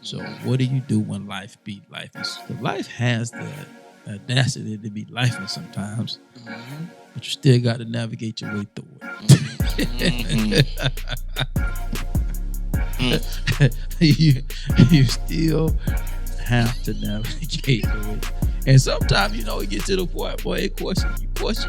So what do you do when life be life? Life has the audacity to be lifing sometimes, but you still got to navigate your way through it. you still have to navigate through it. And sometimes, it gets to the point, boy, you question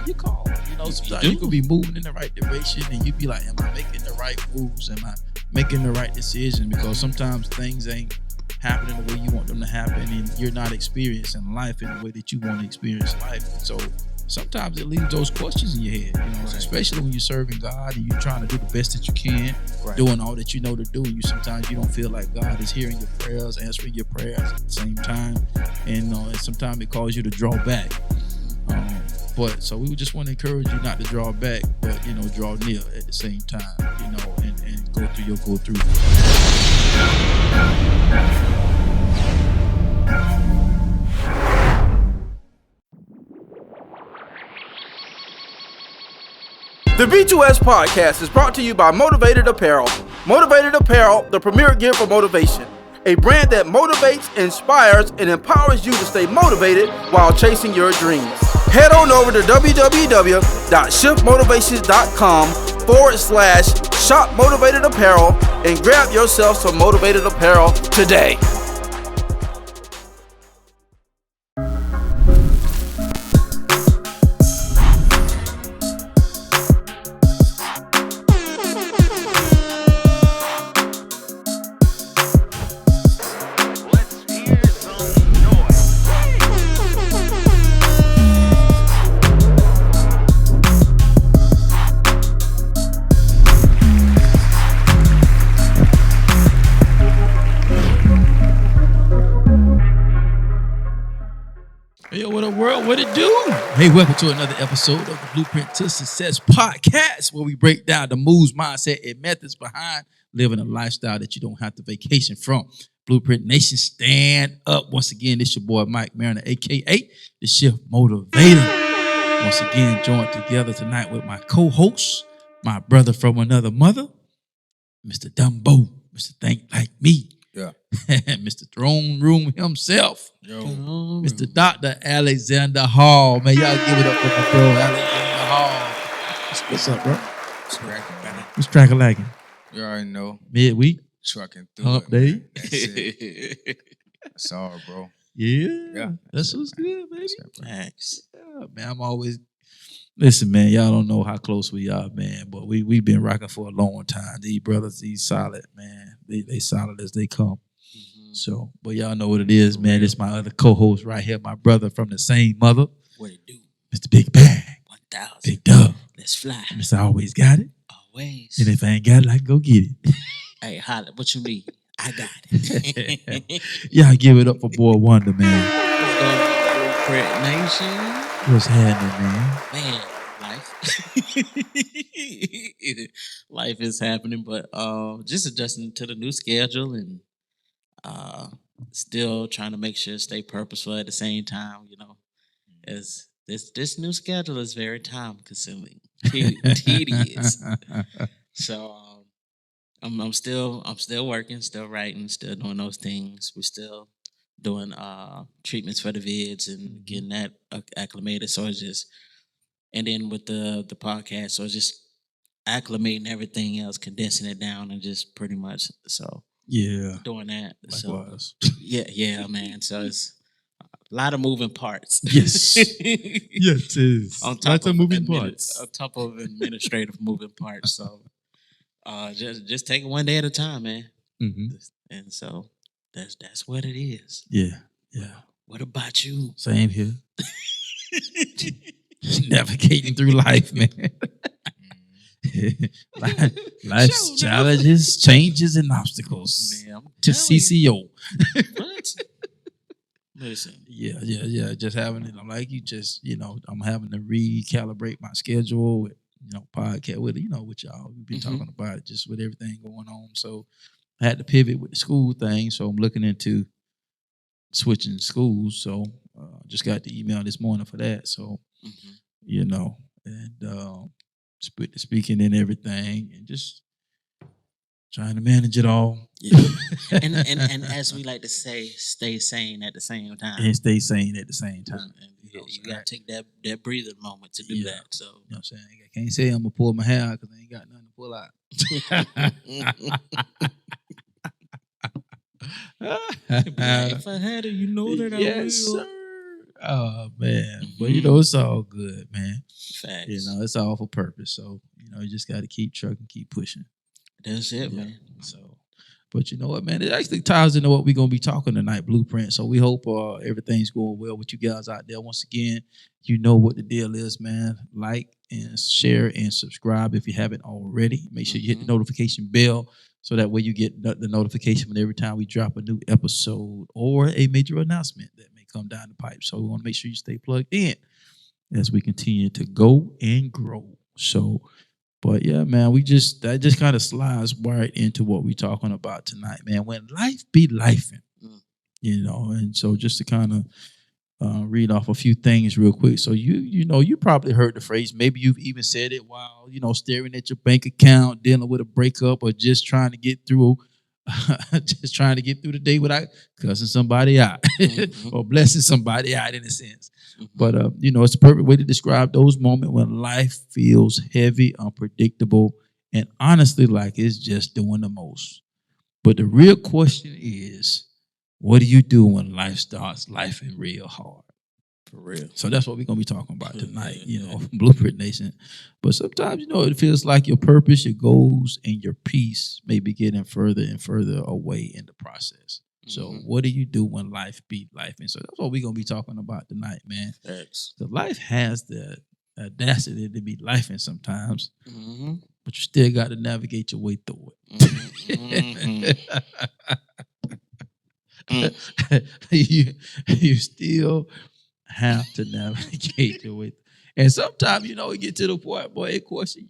your call. Sometimes you could be moving in the right direction and you be like, am I making the right moves? Am I making the right decision? Because sometimes things ain't happening the way you want them to happen and you're not experiencing life in the way that you want to experience life. And so sometimes it leaves those questions in your head, especially when you're serving God and you're trying to do the best that you can, doing all that you know to do. And sometimes you don't feel like God is hearing your prayers, answering your prayers at the same time. And sometimes it causes you to draw back. But so we would just want to encourage you not to draw back, but draw near at the same time, and go through your go through. The B2S podcast is brought to you by Motivated Apparel. Motivated Apparel, the premier gear for motivation. A brand that motivates, inspires, and empowers you to stay motivated while chasing your dreams. Head on over to www.shiftmotivations.com/shop Motivated Apparel and grab yourself some Motivated Apparel today. What it do? Hey, welcome to another episode of the Blueprint to Success podcast, where we break down the moves, mindset, and methods behind living a lifestyle that you don't have to vacation from. Blueprint Nation, stand up. Once again, this your boy Mike Mariner, a.k.a. the Shift Motivator. Once again, joined together tonight with my co-host, my brother from another mother, Mr. Dumbo, Mr. Think Like Me. Yeah. Mr. Throne Room himself. Yo. Mr. Dr. Alxndr Hall. Man, y'all give it up for my bro, Alxndr Hall. What's up, bro? What's crack-a-lacking? You already know. Midweek? Trucking through Hump it, day? Man. That's it. That's all, bro. Yeah. That's what's good, baby. Thanks. Yeah, man, I'm always... Listen, man, y'all don't know how close we are, man, but we've been rocking for a long time. These brothers, these solid, man. They solid as they come. Mm-hmm. So, but y'all know what it is, man. This is my other co-host right here, my brother from the same mother. What it do? Mr. Big Bag. 1,000. Big Dub. Let's fly. Mr. Always got it. Always. And if I ain't got it, I can go get it. Hey, holla, what you need? I got it. Y'all give it up for Boy Wonda, man. What's going on, Blueprint Nation? What's happening, man? Man, life. Life is happening, but just adjusting to the new schedule and still trying to make sure to stay purposeful at the same time, as this new schedule is very time consuming, tedious. So I'm still working, still writing, still doing those things. We're still doing treatments for the vids and getting that acclimated. So it's just, and then with the podcast, so it's just acclimating everything else, condensing it down, and just pretty much doing that. Likewise. So yeah, man. So it's a lot of moving parts. Yes. Yes, it is. On top of moving parts. On top of administrative moving parts. So just take it one day at a time, man. Mm-hmm. And so that's what it is. Yeah. What about you? Same here. Navigating through life, man. Life's challenges, changes, and obstacles. Man, to CCO. What? Listen. Yeah. Just having it. I'm like you. Just I'm having to recalibrate my schedule with podcast with with y'all. We've been talking about it just with everything going on. So I had to pivot with the school thing. So I'm looking into switching schools. So just got the email this morning for that. So and speaking and everything, and just Trying to manage it all. Yeah. and as we like to say, stay sane at the same time. And stay sane at the same time. And you gotta take that breathing moment to do that. So you know what I'm saying? I can't say I'm gonna pull my hair out because I ain't got nothing to pull out. If I had it, you know that I will. Yes, sir. Oh man. But you know, it's all good, man. Facts. You know, it's all for purpose. So, you know, you just gotta keep trucking, keep pushing. That's it, man. So, but you know what, man? It actually ties into what we're gonna be talking tonight, Blueprint. So we hope everything's going well with you guys out there. Once again, you know what the deal is, man. Like and share and subscribe if you haven't already. Make sure you hit the notification bell so that way you get the notification when every time we drop a new episode or a major announcement that may come down the pipe. So we want to make sure you stay plugged in as we continue to go and grow. So. But yeah, man, that just kind of slides right into what we're talking about tonight, man. When life be lifing, you know, and so just to kind of read off a few things real quick. So you probably heard the phrase. Maybe you've even said it while staring at your bank account, dealing with a breakup, or just trying to get through, the day without cussing somebody out or blessing somebody out in a sense. But it's a perfect way to describe those moments when life feels heavy, unpredictable, and honestly like it's just doing the most. But the real question is, what do you do when life starts life in real hard? For real. So that's what we're gonna be talking about tonight, Blueprint Nation. But sometimes, it feels like your purpose, your goals, and your peace may be getting further and further away in the process. So what do you do when life beat life? And so that's what we're gonna be talking about tonight, man. Because life has the audacity to be lifing sometimes, but you still got to navigate your way through it. You still have to navigate your way. And sometimes, you get to the point, boy, you question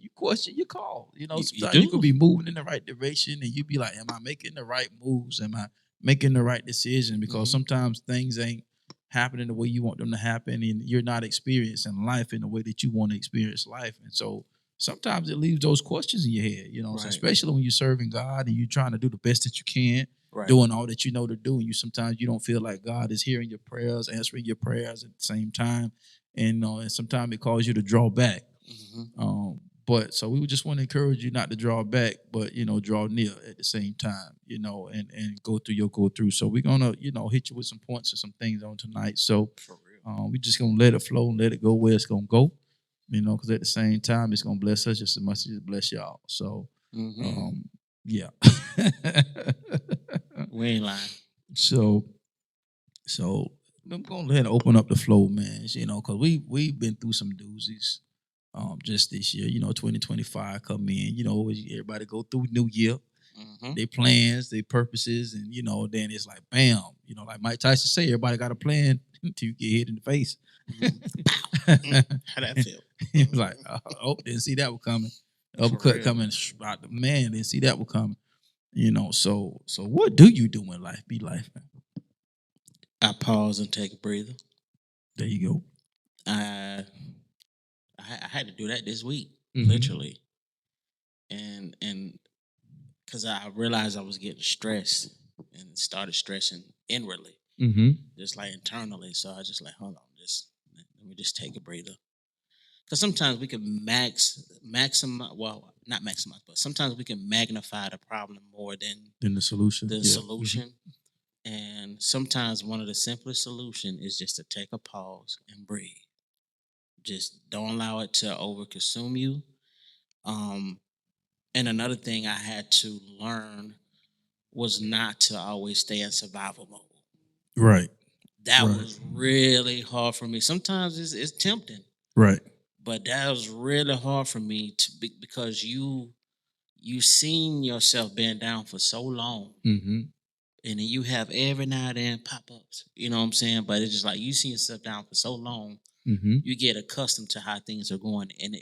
your call. Sometimes you could be moving in the right direction and you be like, am I making the right moves? Am I making the right decision? Because sometimes things ain't happening the way you want them to happen, and you're not experiencing life in the way that you want to experience life. And so sometimes it leaves those questions in your head, so especially when you're serving God and you're trying to do the best that you can, doing all that you know to do. And sometimes you don't feel like God is hearing your prayers, answering your prayers at the same time. And sometimes it causes you to draw back. But so we would just want to encourage you not to draw back, but, draw near at the same time, and go through your go through. So we're going to, hit you with some points and some things on tonight. So we're just going to let it flow and let it go where it's going to go, because at the same time, it's going to bless us just as much as it bless y'all. So, yeah. We ain't lying. So I'm going to go ahead and open up the flow, man, because we've been through some doozies. Just this year, 2025 come in, everybody go through new year, their plans, their purposes, and, then it's like, bam, like Mike Tyson say, everybody got a plan until you get hit in the face. How that feel? He was like, didn't see that one coming. Uppercut coming out the man, didn't see that one coming. So what do you do when life be life, man? I pause and take a breather. There you go. I had to do that this week, literally, and because I realized I was getting stressed and started stressing inwardly, just like internally. So I just like, hold on, let me just take a breather. Because sometimes we can maximize. Well, not maximize, but sometimes we can magnify the problem more than the solution. Solution. And sometimes one of the simplest solutions is just to take a pause and breathe. Just don't allow it to overconsume you. And another thing I had to learn was not to always stay in survival mode. Right. That was really hard for me. Sometimes it's tempting. Right. But that was really hard for me because you seen yourself being down for so long. And then you have every now and then pop-ups. You know what I'm saying? But it's just like you see yourself down for so long. You get accustomed to how things are going, and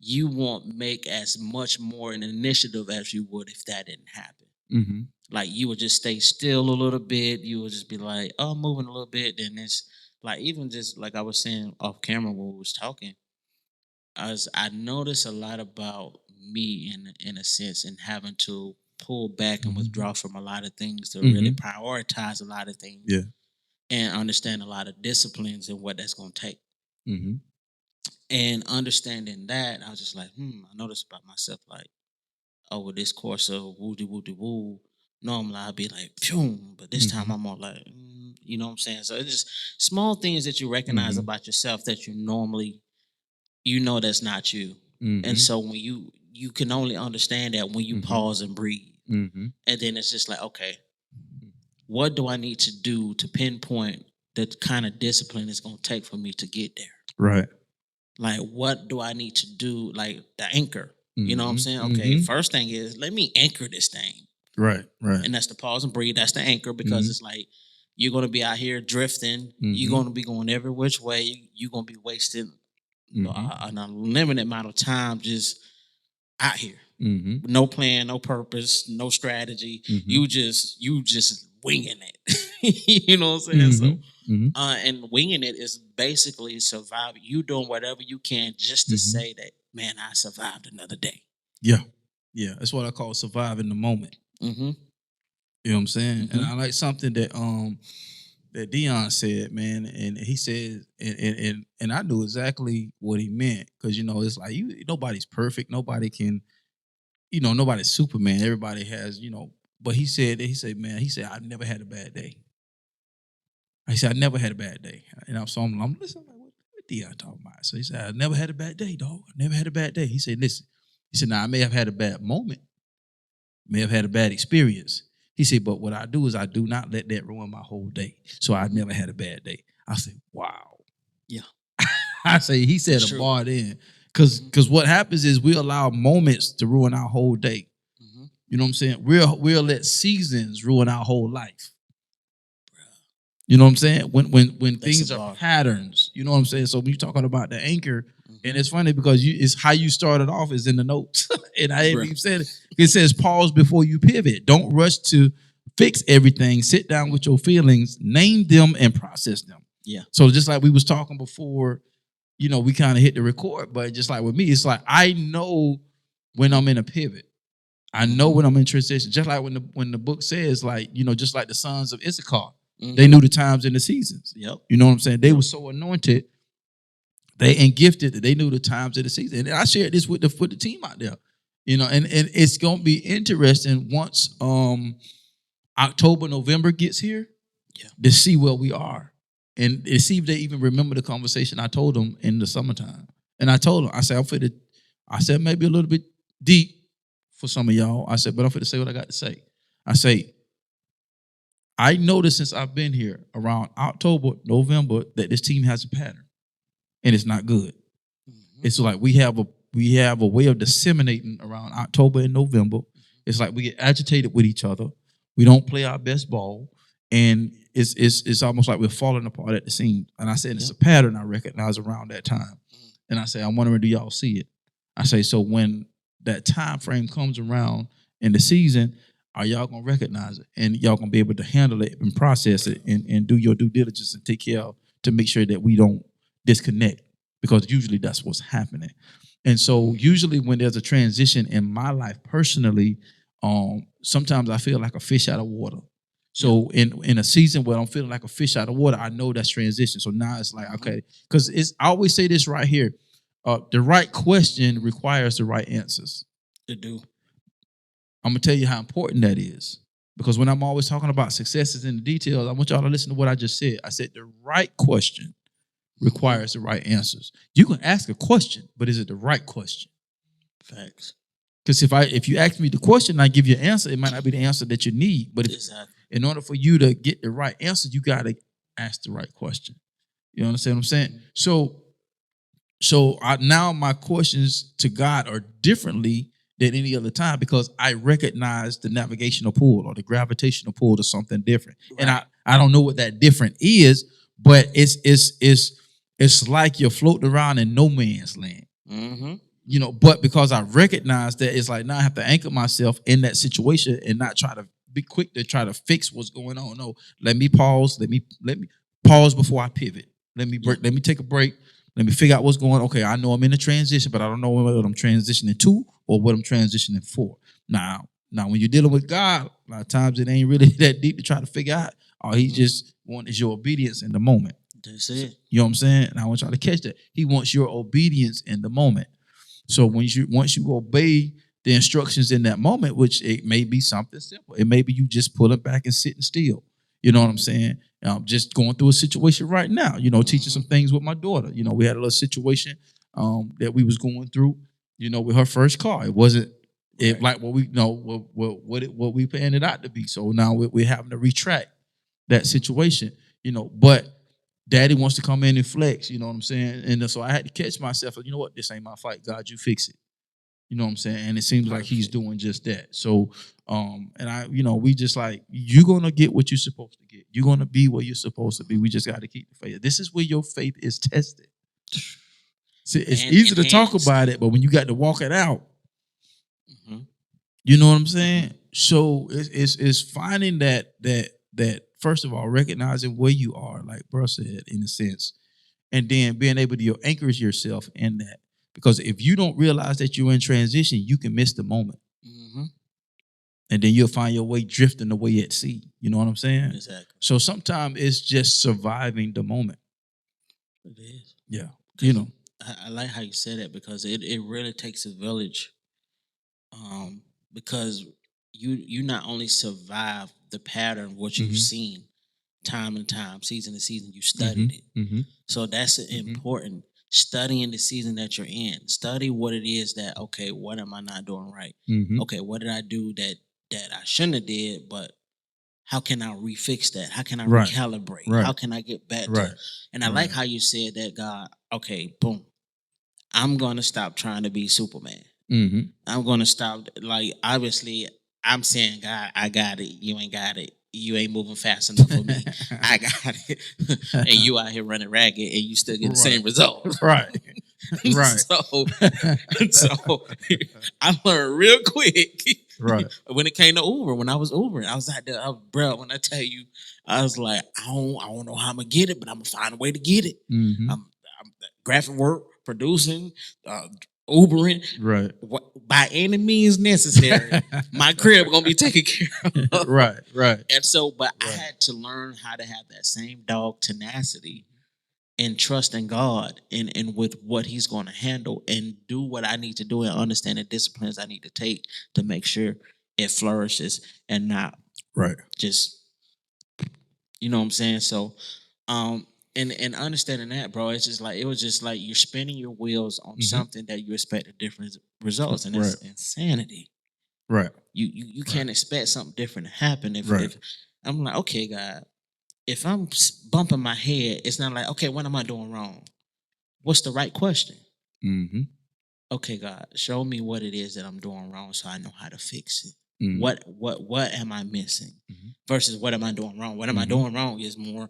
you won't make as much more an initiative as you would if that didn't happen. Like you would just stay still a little bit. You would just be like, oh, I'm moving a little bit. Then it's like, even just like I was saying off camera when we was talking, I noticed a lot about me in a sense, and having to pull back and withdraw from a lot of things to Mhm. really prioritize a lot of things. Yeah. And understand a lot of disciplines and what that's going to take. Mm-hmm. And understanding that, I was just like, I noticed about myself, like, over this course of woo, normally I'd be like, phew, but this time I'm more like, you know what I'm saying? So it's just small things that you recognize about yourself that you normally, that's not you. And so when you can only understand that when you pause and breathe. And then it's just like, okay, what do I need to do to pinpoint the kind of discipline it's going to take for me to get there? Right. Like, what do I need to do? Like the anchor. You know what I'm saying? Okay, first thing is, let me anchor this thing. Right. Right. And that's the pause and breathe. That's the anchor, because it's like you're going to be out here drifting. You're going to be going every which way. You're going to be wasting an unlimited amount of time just out here. No plan, no purpose, no strategy. You just winging it. You know what I'm saying? So, and winging it is basically surviving. You doing whatever you can just to say that, man, I survived another day. Yeah. Yeah. That's what I call surviving the moment. You know what I'm saying? And I like something that that Dion said, man, and he said, and I knew exactly what he meant, because it's like nobody's perfect, nobody can, nobody's Superman. Everybody has, but he said, man, I've never had a bad day. He said, I never had a bad day. And I'm listening, I'm like, what Dion talking about? So he said, I never had a bad day, dog. I never had a bad day. He said, listen. He said, now I may have had a bad moment, may have had a bad experience. He said, but what I do is I do not let that ruin my whole day. So I never had a bad day. I said, wow. Yeah. I say, he said a bar then. Because what happens is we allow moments to ruin our whole day. You know what I'm saying? We'll let seasons ruin our whole life. You know what I'm saying? When things are patterns, you know what I'm saying? So when you're talking about the anchor, and it's funny because it's how you started off is in the notes. And I ain't even said it. It says pause before you pivot. Don't rush to fix everything. Sit down with your feelings, name them, and process them. Yeah. So just like we was talking before, we kind of hit the record, but just like with me, it's like I know when I'm in a pivot. I know when I'm in transition. Just like when the book says, like, just like the sons of Issachar. They knew the times and the seasons. Yep. You know what I'm saying? They were so anointed, and gifted that they knew the times of the season. And I shared this with the team out there. And it's gonna be interesting once October, November gets here, to see where we are. And to see if they even remember the conversation I told them in the summertime. And I told them, I said maybe a little bit deep for some of y'all. I said, but I'm finna say what I got to say. I say, I noticed since I've been here around October, November, that this team has a pattern, and it's not good. It's like we have a way of disseminating around October and November. It's like we get agitated with each other. We don't play our best ball, and it's almost like we're falling apart at the seams. And I said it's a pattern I recognize around that time. And I say, I'm wondering, do y'all see it? I say, so when that time frame comes around in the season, are y'all gonna recognize it, and y'all gonna be able to handle it and process it and do your due diligence and take care of to make sure that we don't disconnect, because usually that's what's happening. And so usually when there's a transition in my life personally, sometimes I feel like a fish out of water. So in a season where I'm feeling like a fish out of water, I know that's transition. So now it's like, okay, because I always say this right here, the right question requires the right answers. It do. I'm going to tell you how important that is. Because when I'm always talking about successes in the details, I want y'all to listen to what I just said. I said the right question requires the right answers. You can ask a question, but is it the right question? Facts. Because if you ask me the question and I give you an answer, it might not be the answer that you need. But in order for you to get the right answer, you got to ask the right question. You understand what I'm saying? So now my questions to God are differently than any other time, because I recognize the navigational pull or the gravitational pull to something different. Right. And I don't know what that different is, but it's like you're floating around in no man's land. But because I recognize that, it's like now I have to anchor myself in that situation and not try to be quick to try to fix what's going on. No, let me pause. Let me pause before I pivot. Let me take a break. Let me figure out what's going on. Okay, I know I'm in a transition, but I don't know what I'm transitioning to or what I'm transitioning for. Now, when you're dealing with God, a lot of times it ain't really that deep to try to figure out. All he just wants is your obedience in the moment. That's it. You know what I'm saying? And I want y'all to catch that. He wants your obedience in the moment. So once you obey the instructions in that moment, which it may be something simple. It may be you just pulling back and sitting still. You know what I'm saying? Just going through a situation right now, teaching some things with my daughter. We had a little situation that we was going through, with her first car. It wasn't like what we what we planned it out to be. So now we're having to retract that situation, but Daddy wants to come in and flex, you know what I'm saying? And so I had to catch myself, you know what, this ain't my fight. God, you fix it. You know what I'm saying? And it seems like he's doing just that. So, we just like, you're going to get what you're supposed to get. You're going to be where you're supposed to be. We just got to keep the faith. This is where your faith is tested. See, it's easy to talk about it, but when you got to walk it out, you know what I'm saying? So it's finding that first of all, recognizing where you are, like bro said, in a sense, and then being able to anchor yourself in that. Because if you don't realize that you're in transition, you can miss the moment. And then you'll find your way drifting away at sea. You know what I'm saying? Exactly. So sometimes it's just surviving the moment. It is. Yeah. I like how you said that because it really takes a village. Because you not only survive the pattern of what you've seen time and time, season to season, you studied it. So that's important. Studying the season that you're in. Study what it is that, okay, what am I not doing right? Okay, what did I do that I shouldn't have did, but how can I refix that? How can I recalibrate? How can I get better? And I like how you said that, God, okay, boom. I'm going to stop trying to be Superman. I'm going to stop, like, obviously, I'm saying, God, I got it. You ain't got it. You ain't moving fast enough for me. I got it. And you out here running ragged and you still get the same result. Right. So I learned real quick. When it came to Uber, when I was Ubering, I was out there, bro, when I tell you, I was like, I don't know how I'm going to get it, but I'm going to find a way to get it. I'm graphic work, producing, Ubering, by any means necessary. My crib gonna be taken care of. Right. And so, but I had to learn how to have that same dog tenacity and trust in God and with what He's going to handle and do what I need to do and understand the disciplines I need to take to make sure it flourishes and not just, you know what I'm saying? So, and understanding that, bro, it was just like you're spinning your wheels on something that you expect different results, and that's insanity. You can't expect something different to happen if I'm like, okay, God, if I'm bumping my head, it's not like, okay, what am I doing wrong? What's the right question? Okay, God, show me what it is that I'm doing wrong so I know how to fix it. What am I missing? Versus what am I doing wrong? What am I doing wrong is more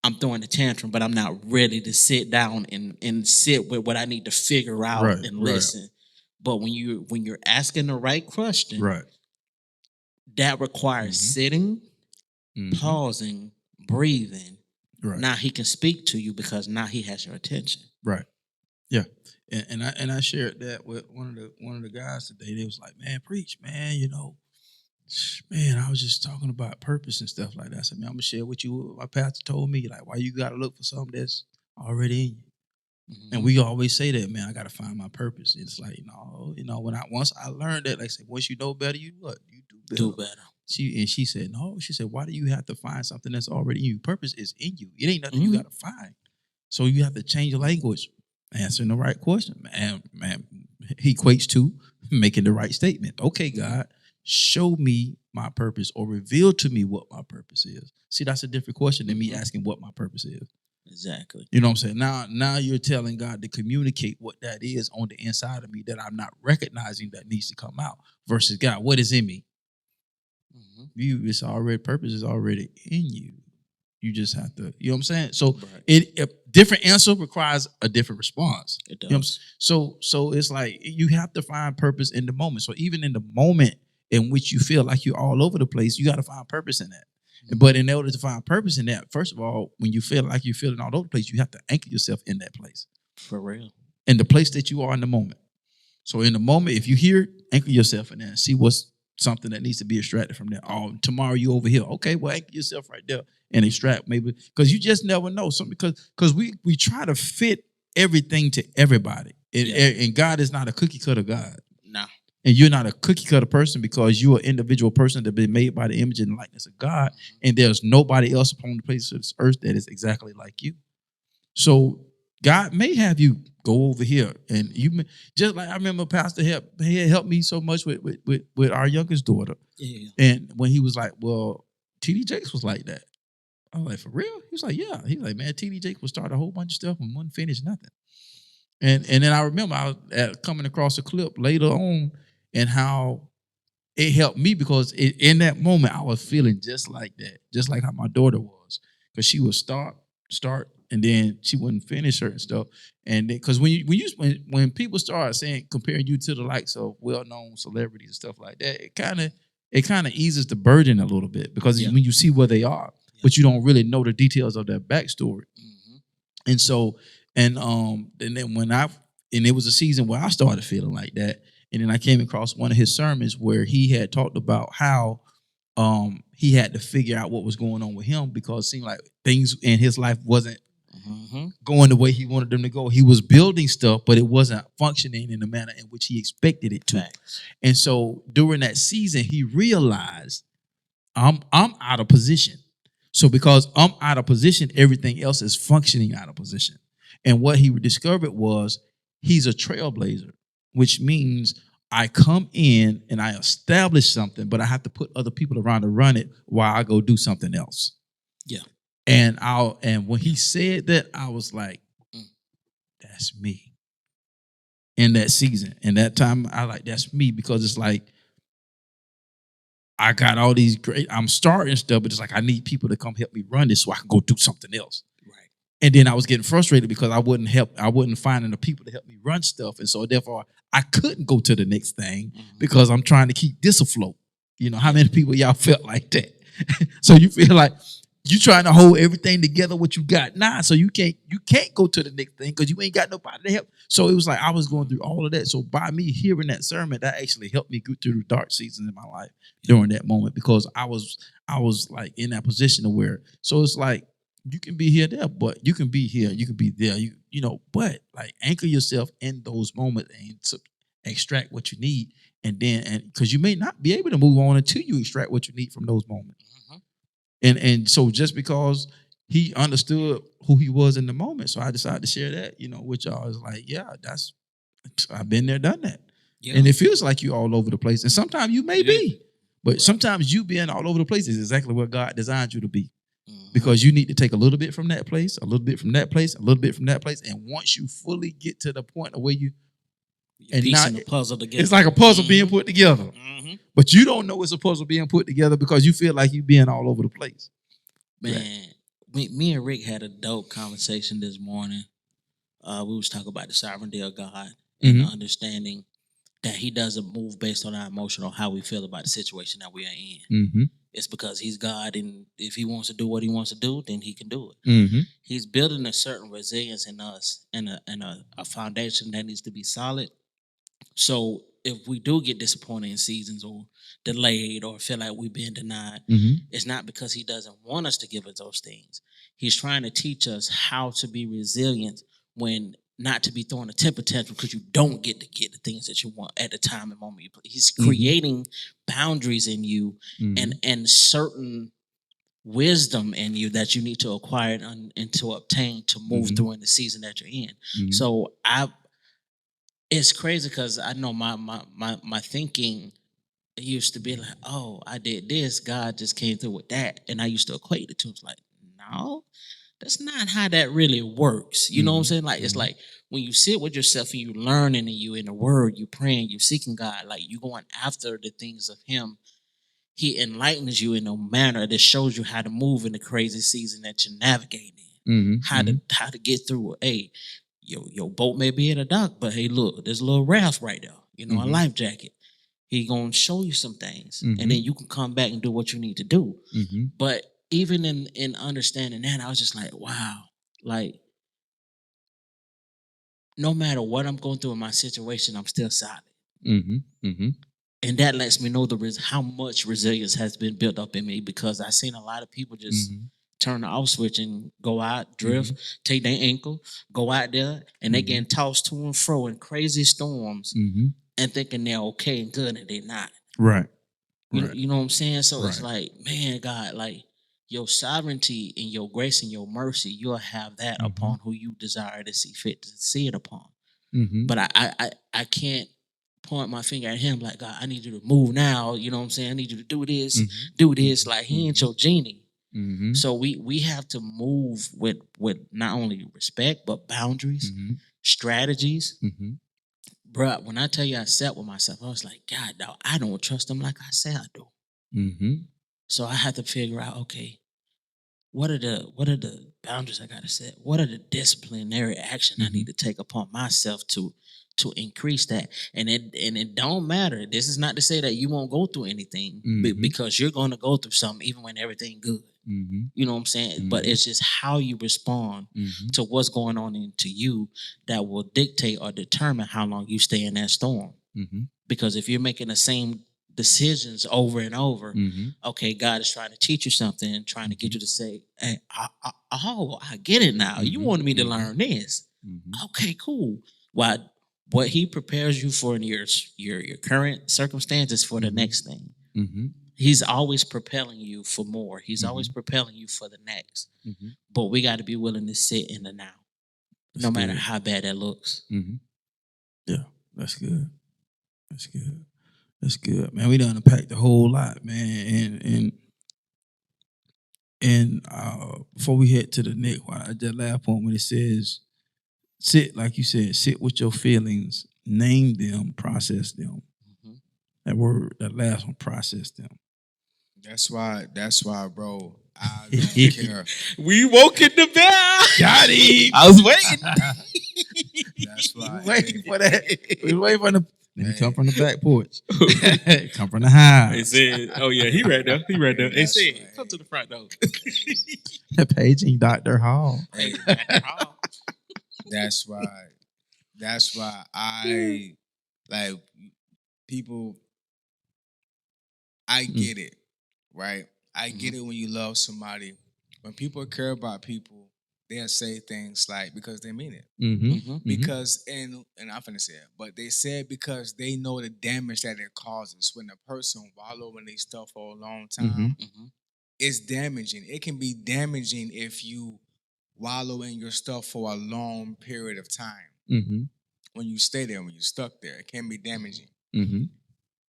I'm throwing a tantrum, but I'm not ready to sit down and sit with what I need to figure out and listen. But when you're asking the right question, that requires sitting, pausing, breathing. Now he can speak to you because now he has your attention. Yeah. And I shared that with one of the guys today. They was like, man, preach, man, man, I was just talking about purpose and stuff like that. I said, man, I'm gonna share with you what my pastor told me. Like, why you gotta look for something that's already in you. And we always say that, man, I gotta find my purpose. It's like, once I learned that, like I said, once you know better, you what? You do better. She said, no. She said, why do you have to find something that's already in you? Purpose is in you. It ain't nothing you gotta find. So you have to change your language, answering the right question. Man, he equates to making the right statement. Okay, God, show me my purpose or reveal to me what my purpose is. See, that's a different question than me asking what my purpose is. Exactly. You know what I'm saying? Now you're telling God to communicate what that is on the inside of me that I'm not recognizing that needs to come out. Versus God, what is in me? It's already, purpose is already in you. You just have to, you know what I'm saying? So a different answer requires a different response. It does. You know so it's like you have to find purpose in the moment. So even in the moment in which you feel like you're all over the place, you got to find purpose in that. But in order to find purpose in that, first of all, when you feel like you're feeling all over the place, you have to anchor yourself in that place. For real. In the place that you are in the moment. So in the moment, if you hear, anchor yourself in there and see what's something that needs to be extracted from there. Oh, tomorrow you over here. Okay, well, anchor yourself right there and extract maybe. Because you just never know. Something because we try to fit everything to everybody. And God is not a cookie cutter God. No. And you're not a cookie cutter person because you're an individual person that been made by the image and likeness of God. And there's nobody else upon the face of this earth that is exactly like you. So God may have you go over here, and you may, just like I remember Pastor helped me so much with our youngest daughter. Yeah. And when he was like, well, TD Jakes was like that. I was like, for real? He was like, yeah. He was like, man, TD Jakes would start a whole bunch of stuff and wouldn't finish nothing. And then I remember I was coming across a clip later on and how it helped me because in that moment I was feeling just like that, just like how my daughter was, because she would start, and then she wouldn't finish certain stuff. And because when people start saying comparing you to the likes of well-known celebrities and stuff like that, it kind of eases the burden a little bit because when you see where they are, but you don't really know the details of their backstory. Mm-hmm. And so, and then it was a season where I started feeling like that. And then I came across one of his sermons where he had talked about how he had to figure out what was going on with him because it seemed like things in his life wasn't going the way he wanted them to go. He was building stuff, but it wasn't functioning in the manner in which he expected it to. Right. And so during that season, he realized I'm out of position. So because I'm out of position, everything else is functioning out of position. And what he discovered was he's a trailblazer, which means I come in and I establish something, but I have to put other people around to run it while I go do something else. Yeah. And when he said that, I was like, that's me. In that season. And that time, I like, that's me because it's like, I got all these I'm starting stuff, but it's like, I need people to come help me run this so I can go do something else. Right. And then I was getting frustrated because I wasn't finding the people to help me run stuff. And so therefore I couldn't go to the next thing because I'm trying to keep this afloat. You know, how many people y'all felt like that? So you feel like you trying to hold everything together what you got now. So you can't go to the next thing because you ain't got nobody to help. So it was like I was going through all of that. So by me hearing that sermon, that actually helped me go through the dark seasons in my life during that moment because I was like in that position of where, so it's like you can be here there, but you can be here, you can be there, you know, but like anchor yourself in those moments and to extract what you need. And because you may not be able to move on until you extract what you need from those moments. And so just because he understood who he was in the moment, so I decided to share that, you know, with y'all. It's like, yeah, I've been there, done that. Yeah. And it feels like you all over the place. And sometimes you may be, but sometimes you being all over the place is exactly what God designed you to be. Because you need to take a little bit from that place, a little bit from that place, a little bit from that place. And once you fully get to the point of where piecing the puzzle together. It's like a puzzle being put together. But you don't know it's a puzzle being put together because you feel like you being all over the place. Man, me and Rick had a dope conversation this morning. We was talking about the sovereignty of God and understanding that he doesn't move based on our emotional, how we feel about the situation that we are in. It's because he's God, and if he wants to do what he wants to do, then he can do it. He's building a certain resilience in us and a foundation that needs to be solid. So if we do get disappointed in seasons or delayed or feel like we've been denied, it's not because he doesn't want us to give us those things. He's trying to teach us how to be resilient when not to be throwing a temper tantrum because you don't get the things that you want at the time and moment you play. He's creating boundaries in you and certain wisdom in you that you need to acquire and to obtain to move through in the season that you're in. So it's crazy because I know my thinking used to be like, oh, I did this, God just came through with that. And I used to equate the two. It's like, no, that's not how that really works. You know what I'm saying? Like, it's like when you sit with yourself and you learning and you in the word, you praying, you seeking God, like you going after the things of him. He enlightens you in a manner that shows you how to move in the crazy season that you're navigating in, how to get through it. Hey, your boat may be in a dock, but hey, look, there's a little raft right there, you know, a life jacket. He gonna show you some things, and then you can come back and do what you need to do. But even in understanding that, I was just like, wow, like no matter what I'm going through in my situation, I'm still solid. Mm-hmm. Mm-hmm. And that lets me know how much resilience has been built up in me, because I've seen a lot of people just turn the off switch and go out, drift, take their ankle, go out there, and they getting tossed to and fro in crazy storms and thinking they're okay and good, and they're not. Right. You know what I'm saying? So it's Right. like, man, God, like your sovereignty and your grace and your mercy, you'll have that upon who you desire to see fit to see it upon. But I can't point my finger at him like, God, I need you to move now. You know what I'm saying? I need you to do this, do this. Like, he ain't your genie. So we have to move with not only respect but boundaries, strategies. Bruh, when I tell you I sat with myself, I was like, God, dog, I don't trust him like I say I do. So I had to figure out, okay, what are the boundaries I gotta set? What are the disciplinary action I need to take upon myself to increase that? And it don't matter. This is not to say that you won't go through anything, because you're going to go through something even when everything good. You know what I'm saying? But it's just how you respond to what's going on into you that will dictate or determine how long you stay in that storm. Because if you're making the same decisions over and over, okay, God is trying to teach you something and trying to get you to say, hey, I get it now. You wanted me to learn this. Okay, cool. What he prepares you for in your current circumstances for the next thing. He's always propelling you for more. He's always propelling you for the next. But we got to be willing to sit in the now, no matter how bad that looks. Yeah, that's good. That's good. That's good, man. We done unpacked the whole lot, man. And before we head to the next one, that last point when it says sit, like you said, sit with your feelings, name them, process them. That word, that last one, process them. That's why, bro, I don't care. We woke in the bell. Got him. I was waiting. That's why. Waiting for that. We waiting for the. Let me come from the back porch. Come from the house. They said, "Oh yeah, he right there. He right there." They That's said, right. "Come to the front door." Paging Dr. Hall. Hey, that's why I like people. I get it, right? I get it when you love somebody. When people care about people, they'll say things like because they mean it. Because and I'm finna say it, but they say it because they know the damage that it causes when a person wallow in these stuff for a long time. It's damaging. It can be damaging if you wallow in your stuff for a long period of time. When you stay there, when you're stuck there, it can be damaging.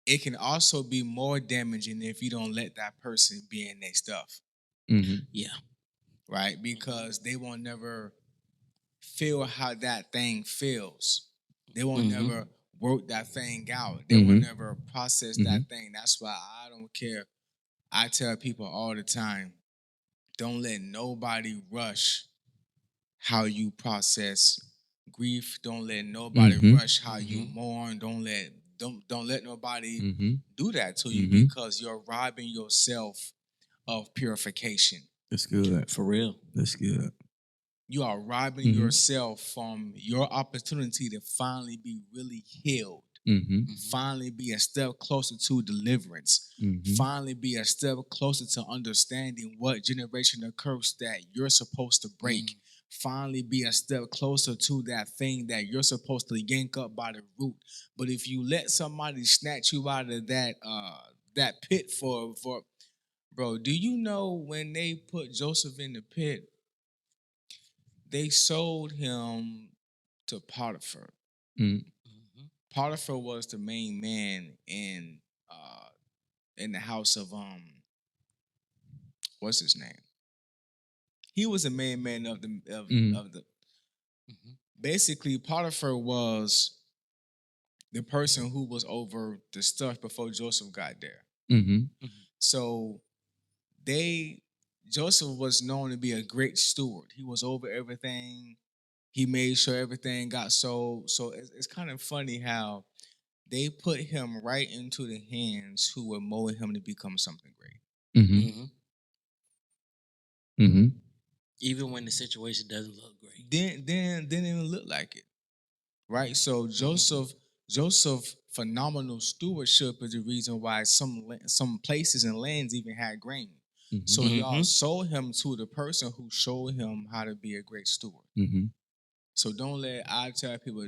It can also be more damaging if you don't let that person be in their stuff. Yeah. Right? Because they won't never feel how that thing feels. They won't never work that thing out. They will never process that thing. That's why I don't care. I tell people all the time, don't let nobody rush how you process grief. Don't let nobody rush how you mourn. Don't let nobody do that to you because you're robbing yourself of purification. That's good. For real. That's good. You are robbing yourself from your opportunity to finally be really healed. Finally be a step closer to deliverance. Finally be a step closer to understanding what generational curse that you're supposed to break. Finally be a step closer to that thing that you're supposed to yank up by the root. But if you let somebody snatch you out of that pit for bro, do you know when they put Joseph in the pit, they sold him to Potiphar. Potiphar was the main man in the house of what's his name? He was the main man of the basically Potiphar was the person who was over the stuff before Joseph got there. So Joseph was known to be a great steward. He was over everything. He made sure everything got sold. So it's kind of funny how they put him right into the hands who would mold him to become something great. Even when the situation doesn't look great. Then didn't even look like it. right? So Joseph phenomenal stewardship is the reason why some places and lands even had grain. So y'all sold him to the person who showed him how to be a great steward. So I tell people,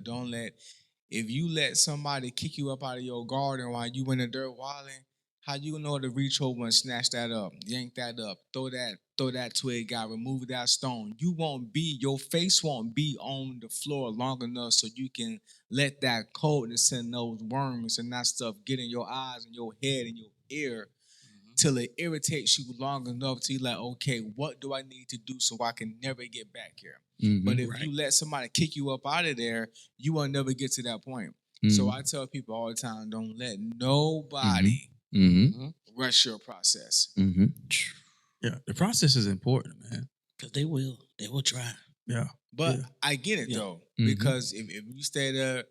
if you let somebody kick you up out of your garden while you in the dirt wilding, how you know to reach over and snatch that up, yank that up, throw that twig out, remove that stone. Your face won't be on the floor long enough so you can let that coldness and those worms and that stuff get in your eyes and your head and your ear till it irritates you long enough to you like, okay, what do I need to do so I can never get back here? But if you let somebody kick you up out of there, you will never get to that point. So I tell people all the time, don't let nobody rush your process. Yeah, the process is important, man. Because they will try. Yeah. But I get it though, because if you stay there,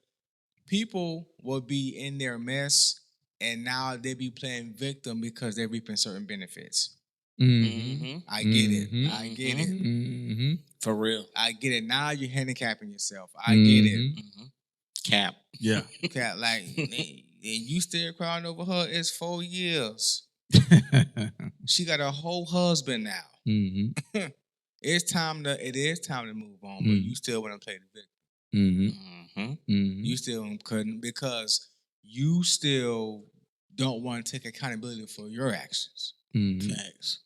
people will be in their mess and now they be playing victim because they're reaping certain benefits. I get it. For real. I get it. Now you're handicapping yourself. I get it. Cap. Yeah. Cap, like, and you still crying over her. It's 4 years. She got a whole husband now. It is time to move on, but you still want to play the victim. You still couldn't because you still don't want to take accountability for your actions. Facts.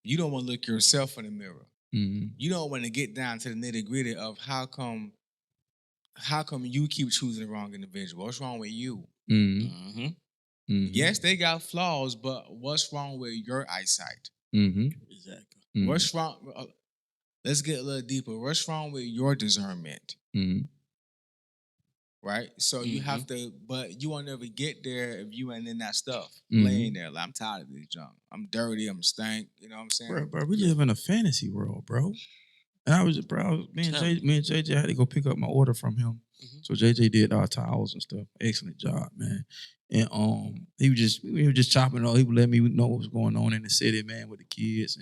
You don't want to look yourself in the mirror. You don't want to get down to the nitty-gritty of how come you keep choosing the wrong individual. What's wrong with you? Yes, they got flaws, but what's wrong with your eyesight? Exactly. What's wrong? Let's get a little deeper. What's wrong with your discernment? Right? So you have to, but you won't never get there if you ain't in that stuff. Laying there, like, I'm tired of this junk. I'm dirty, I'm stank. You know what I'm saying? Bro, we live in a fantasy world, bro. And me and JJ had to go pick up my order from him. So JJ did our towels and stuff. Excellent job, man. And we were just chopping it all. He would let me know what was going on in the city, man, with the kids.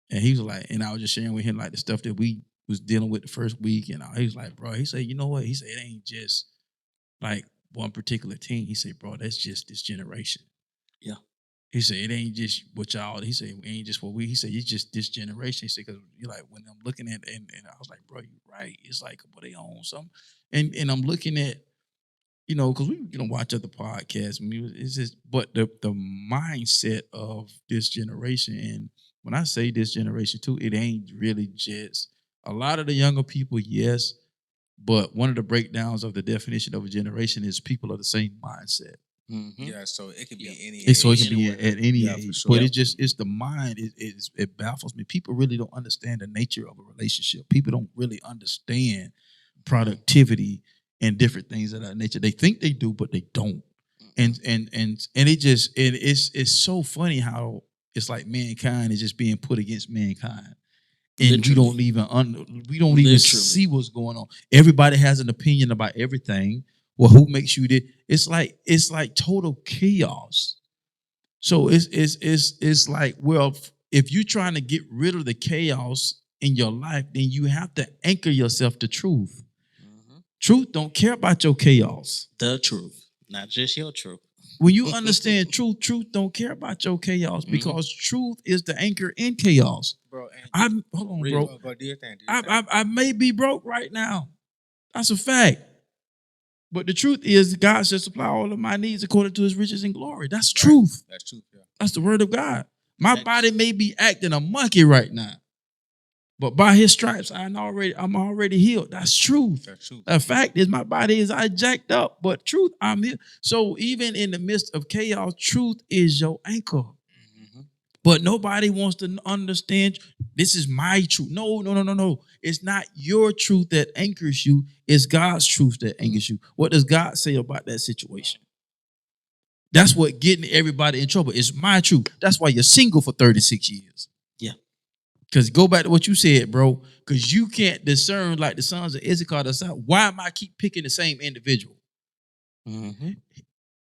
And he was like, and I was just sharing with him like the stuff that we was dealing with the first week. And he was like, bro, he said, you know what? He said, it ain't just like one particular team. He said, bro, that's just this generation. Yeah. He said, it ain't just what y'all, he said, it ain't just what he said, it's just this generation. He said, because you're like, when I'm looking at and I was like, bro, you're right. It's like, but they own something. And I'm looking at, you know, because we watch other podcasts. I mean, it's just, but the mindset of this generation, and when I say this generation too, it ain't really just a lot of the younger people, yes, but one of the breakdowns of the definition of a generation is people of the same mindset. Yeah, so it could be any age. So it can be at any age, sure. But it's the mind. It baffles me. People really don't understand the nature of a relationship. People don't really understand productivity and different things of that nature. They think they do, but they don't. And it's so funny how it's like mankind is just being put against mankind. And we don't even see what's going on. Everybody has an opinion about everything. Well, who makes you this? It's like total chaos. So it's like, well, if you're trying to get rid of the chaos in your life, then you have to anchor yourself to truth. Truth don't care about your chaos. The truth, not just your truth. When you understand truth don't care about your chaos because truth is the anchor in chaos. Bro, hold on, bro. Do your thing. I may be broke right now. That's a fact. But the truth is God shall supply all of my needs according to his riches and glory. That's truth. That's truth, yeah. That's the word of God. My body may be acting a monkey right now. But by his stripes, I'm already healed. That's truth. That's truth. The fact is my body is jacked up, but truth, I'm healed. So even in the midst of chaos, truth is your anchor. But nobody wants to understand this is my truth. No. It's not your truth that anchors you. It's God's truth that anchors you. What does God say about that situation? That's what getting everybody in trouble. It's my truth. That's why you're single for 36 years. Yeah. Because go back to what you said, bro. Because you can't discern like the sons of Issachar. Why am I keep picking the same individual?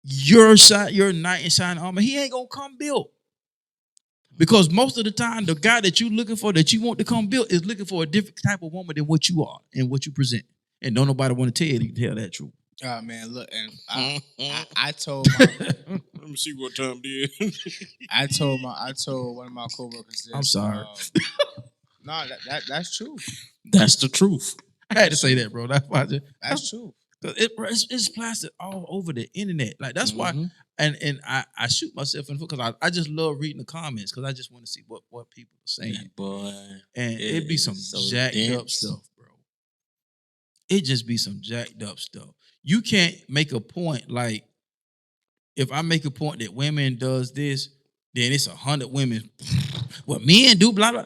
Your knight in shining armor, he ain't going to come built. Because most of the time, the guy that you're looking for, that you want to come build, is looking for a different type of woman than what you are and what you present. and don't nobody want to tell that truth. Man, look, and I told my let me see what Tom did. I told one of my coworkers this. I'm sorry. No, that's true. That's the truth. I had to say that, bro. That's true. It's plastered all over the internet. Like that's why, and I shoot myself in the foot because I just love reading the comments because I just want to see what people are saying. Yeah, boy, and it'd be some jacked up stuff, bro. It just be some jacked up stuff. You can't make a point like if I make a point that women does this, then it's 100 women. What men do, blah blah.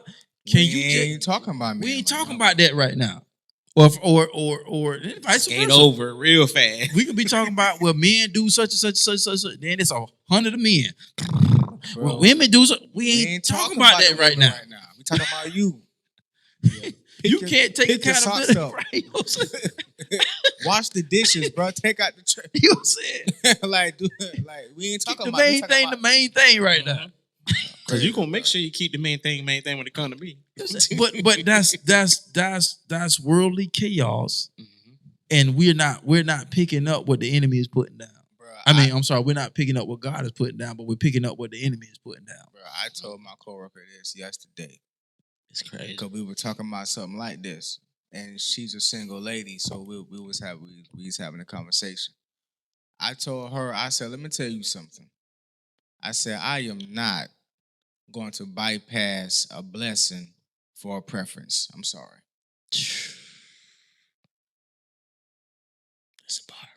Ain't talking about men. We ain't talking about that right now. Or vice skate versa. over real fast. We could be talking about what men do such and such. Then it's 100 of men. Bro, what women do, we ain't talking about that right now. We talking about you. You can't take accountability. Right? Wash the dishes, bro. Take out the trash. You know what I'm saying? like we ain't talking about the main thing right now. Because you gonna make sure you keep the main thing when it comes to me. but that's worldly chaos, and we're not picking up what the enemy is putting down. Bro, I'm sorry, we're not picking up what God is putting down, but we're picking up what the enemy is putting down. Bro, I told my coworker this yesterday. It's crazy because we were talking about something like this, and she's a single lady, so we was having a conversation. I told her, I said, let me tell you something. I said, I am not going to bypass a blessing for a preference. I'm sorry. That's a bar.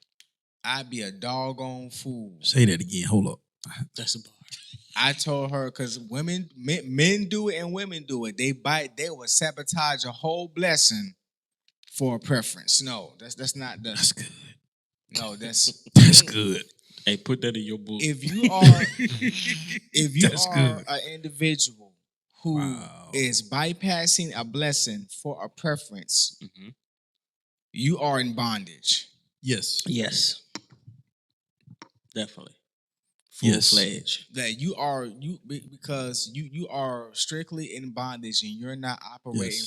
I'd be a doggone fool. Say that again. Hold up. That's a bar. I told her because men do it and women do it. They will sabotage a whole blessing for a preference. No, that's not the. That's good. No, that's good. Hey, put that in your book. If you are an individual who is bypassing a blessing for a preference, you are in bondage. Yes. Definitely. Full-fledged. That you are because you are strictly in bondage and you're not operating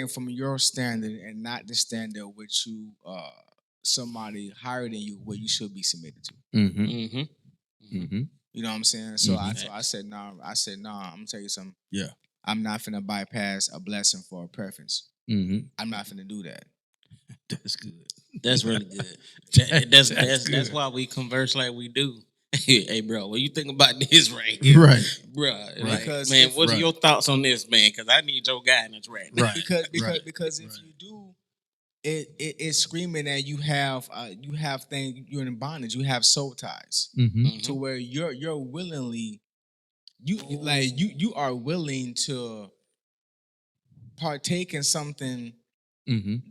from your standard and not the standard which you somebody higher than you what you should be submitted to. You know what I'm saying? So I said nah, I'm gonna tell you something. Yeah. I'm not finna bypass a blessing for a preference. I'm not finna do that. That's good. That's really good. That's why we converse like we do. Hey, bro, what you think about this right here? Right. Bro, Right. Because man, what are your thoughts on this, man? Because I need your guidance right now. Right. Because if you do, it's screaming that you have things, you're in bondage, you have soul ties to where you're willingly you are willing to partake in something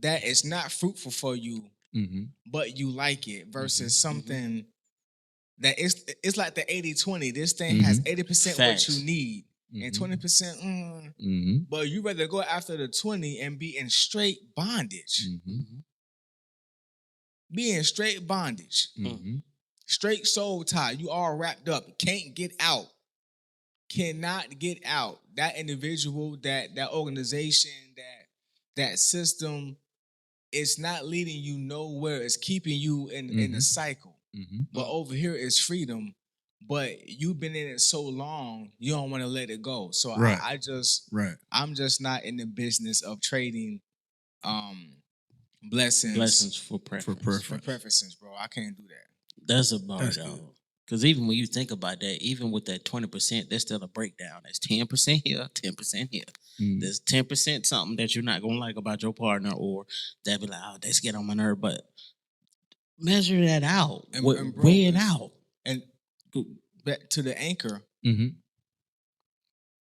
that is not fruitful for you, but you like it versus something that it's like the 80-20. This thing has 80% what you need and 20%, but you rather go after the 20 and be in straight bondage. Be in straight bondage. Straight soul tie. You all wrapped up. Can't get out. Cannot get out. That individual, that organization, that system, it's not leading you nowhere. It's keeping you in the cycle. But over here is freedom. But you've been in it so long, you don't want to let it go. So I'm just not in the business of trading blessings for preference. For preferences, bro. I can't do that. That's a bar, though. Because even when you think about that, even with that 20%, there's still a breakdown. There's 10% here, 10% here. There's 10% something that you're not going to like about your partner or that be like, oh, that's get on my nerve. But measure that out. And weigh it out. And back to the anchor.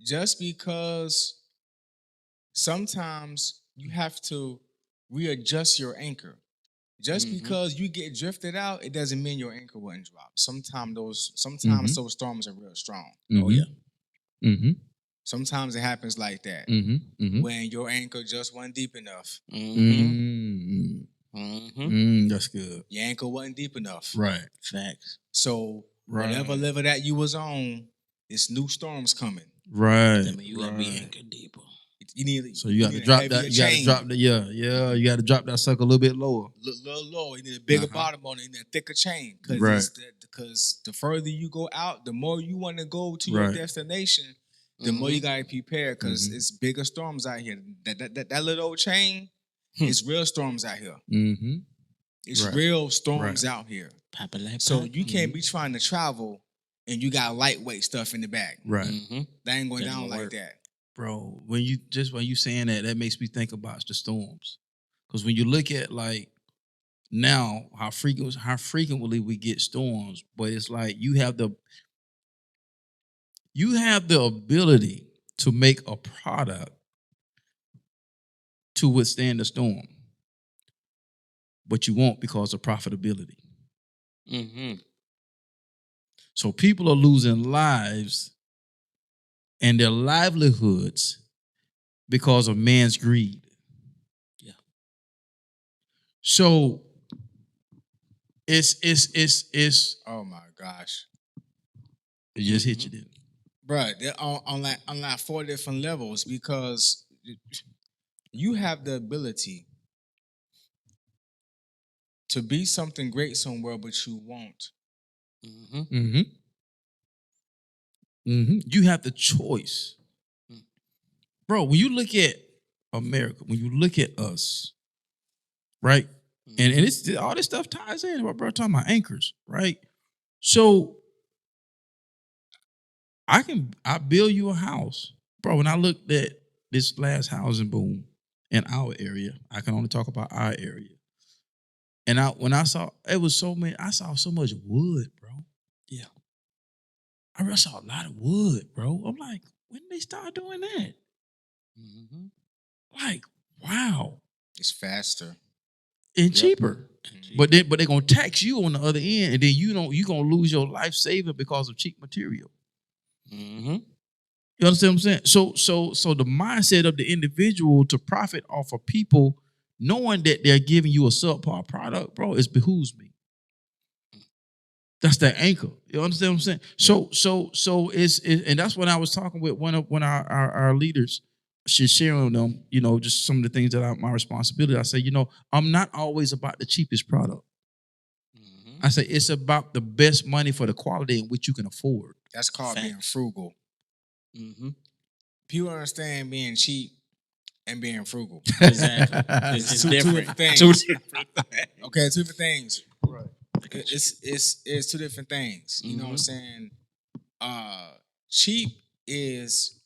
Just because sometimes you have to readjust your anchor. Just because you get drifted out, it doesn't mean your anchor wouldn't drop. Sometimes those storms are real strong. Oh yeah. Sometimes it happens like that when your anchor just wasn't deep enough. That's good. Your anchor wasn't deep enough. Right. Facts. So whatever level that you was on, it's new storms coming. Right. I mean, you gotta be anchored deeper. So you got to drop that. You got to drop the You got to drop that sucker a little bit lower. Little lower. You need a bigger bottom on it. You need a thicker chain. Because the further you go out, the more you want to go to your destination, the more you gotta prepare. Because it's bigger storms out here. That little old chain, it's real storms out here. It's real storms out here. So you can't be trying to travel and you got lightweight stuff in the back. Right. That ain't going down like that. Bro, when you saying that makes me think about the storms. Because when you look at like now how frequently we get storms, but it's like you have the ability to make a product to withstand the storm, but you won't because of profitability. So people are losing lives and their livelihoods because of man's greed. Yeah. So it's oh my gosh. It just hit you, didn't it? Bruh, they're on like 4 different levels because you have the ability to be something great somewhere, but you won't. You have the choice. Bro, when you look at America, when you look at us, right? And it's all this stuff ties in, bro, talking about anchors, right? So I build you a house. Bro, when I looked at this last housing boom in our area, I can only talk about our area. And when I saw, it was so many, I saw so much wood, bro. Yeah. I saw a lot of wood, bro. I'm like, when did they start doing that? Like, wow. It's faster. And cheaper. But they're gonna tax you on the other end, and then you're gonna lose your life saving because of cheap material. You understand what I'm saying? So the mindset of the individual to profit off of people knowing that they're giving you a subpar product, bro, it behooves me. That's the anchor. You understand what I'm saying? So it's and that's when I was talking with one of our leaders, sharing with them, just some of the things that are my responsibility. I say, I'm not always about the cheapest product. I say it's about the best money for the quality in which you can afford. That's called being frugal. People understand being cheap and being frugal. Exactly. It's two different things. Okay, 2 different things. Right. It's 2 different things. You know what I'm saying? Cheap is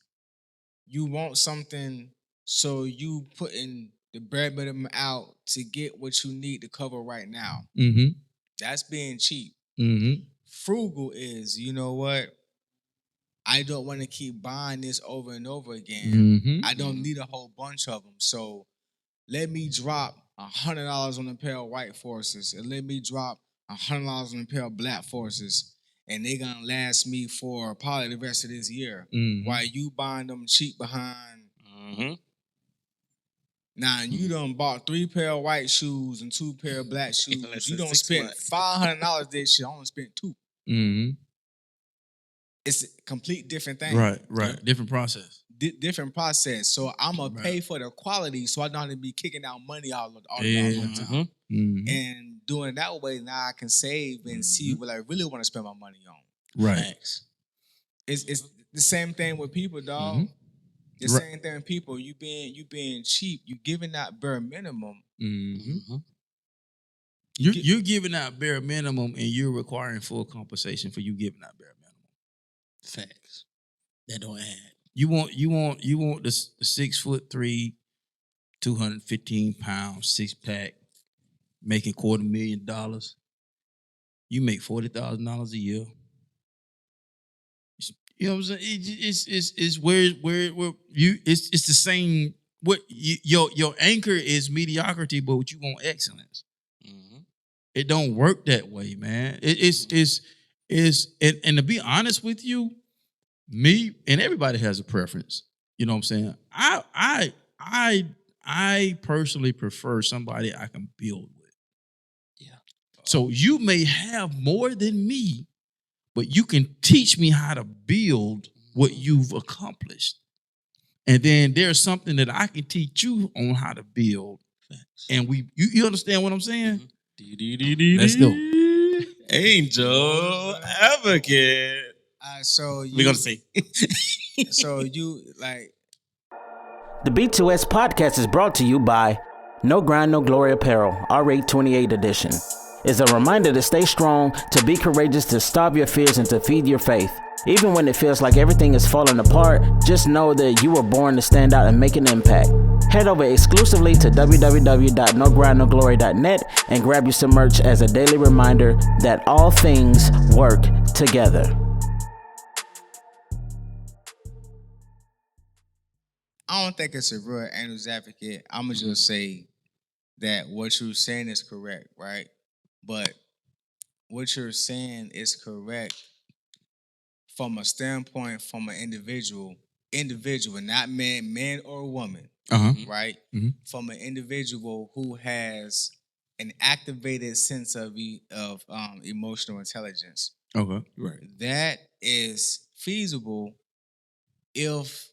you want something, so you putting the bare minimum out to get what you need to cover right now. That's being cheap. Frugal is, you know what? I don't want to keep buying this over and over again. I don't need a whole bunch of them. So let me drop $100 on a pair of white forces, and let me drop $100 on a pair of black forces, and they're gonna last me for probably the rest of this year. While you buying them cheap behind. Now you done bought 3 pair of white shoes and 2 pair of black shoes. You don't spend $500 this year. I only spent $2. It's a complete different thing. Right. Different process. Different process. So I'm going to pay for the quality so I don't have to be kicking out money all the time. And doing it that way, now I can save and see what I really want to spend my money on. Right. It's the same thing with people, dog. The same thing with people. You being cheap. You giving out bare minimum. You're giving out bare minimum, and you're requiring full compensation for you giving out bare minimum. Facts. That don't add. You want the 6'3", 215 pounds, 6-pack, making $250,000. You make $40,000 a year. You know what I'm saying? It's where you it's the same. What your anchor is mediocrity, but you want excellence. It don't work that way, man. And to be honest with you, me and everybody has a preference. You know what I'm saying? I personally prefer somebody I can build with. Yeah. So you may have more than me, but you can teach me how to build what you've accomplished. And then there's something that I can teach you on how to build. And you understand what I'm saying? Let's go. Angel Advocate. We're gonna see. So you like. The B2S podcast is brought to you by No Grind, No Glory Apparel, R828 edition. It's a reminder to stay strong, to be courageous, to starve your fears, and to feed your faith. Even when it feels like everything is falling apart, just know that you were born to stand out and make an impact. Head over exclusively to www.nogrindnoglory.net and grab you some merch as a daily reminder that all things work together. I don't think it's a real angel's advocate. I'm going to just say that what you're saying is correct, right? But what you're saying is correct from a standpoint from an individual, not man or woman, right? Mm-hmm. From an individual who has an activated sense of emotional intelligence. Okay, right. That is feasible if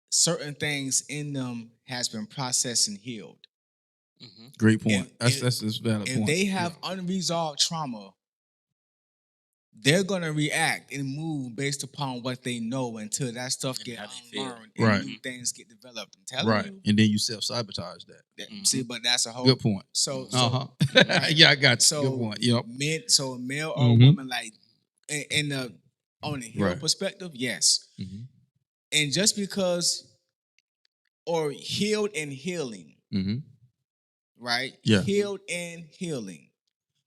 certain things in them has been processed and healed. Mm-hmm. Great point. That's a valid point. If they have unresolved trauma, they're gonna react and move based upon what they know until that stuff get unlearned and new things get developed. I'm telling you. And then you self-sabotage that. See, but that's a whole good point. So yeah, I got you. So good point. Yep. Male or woman, like in the on the heal perspective, yes. Mm-hmm. And just because, or healed and healing, right? Yeah. Healed and healing.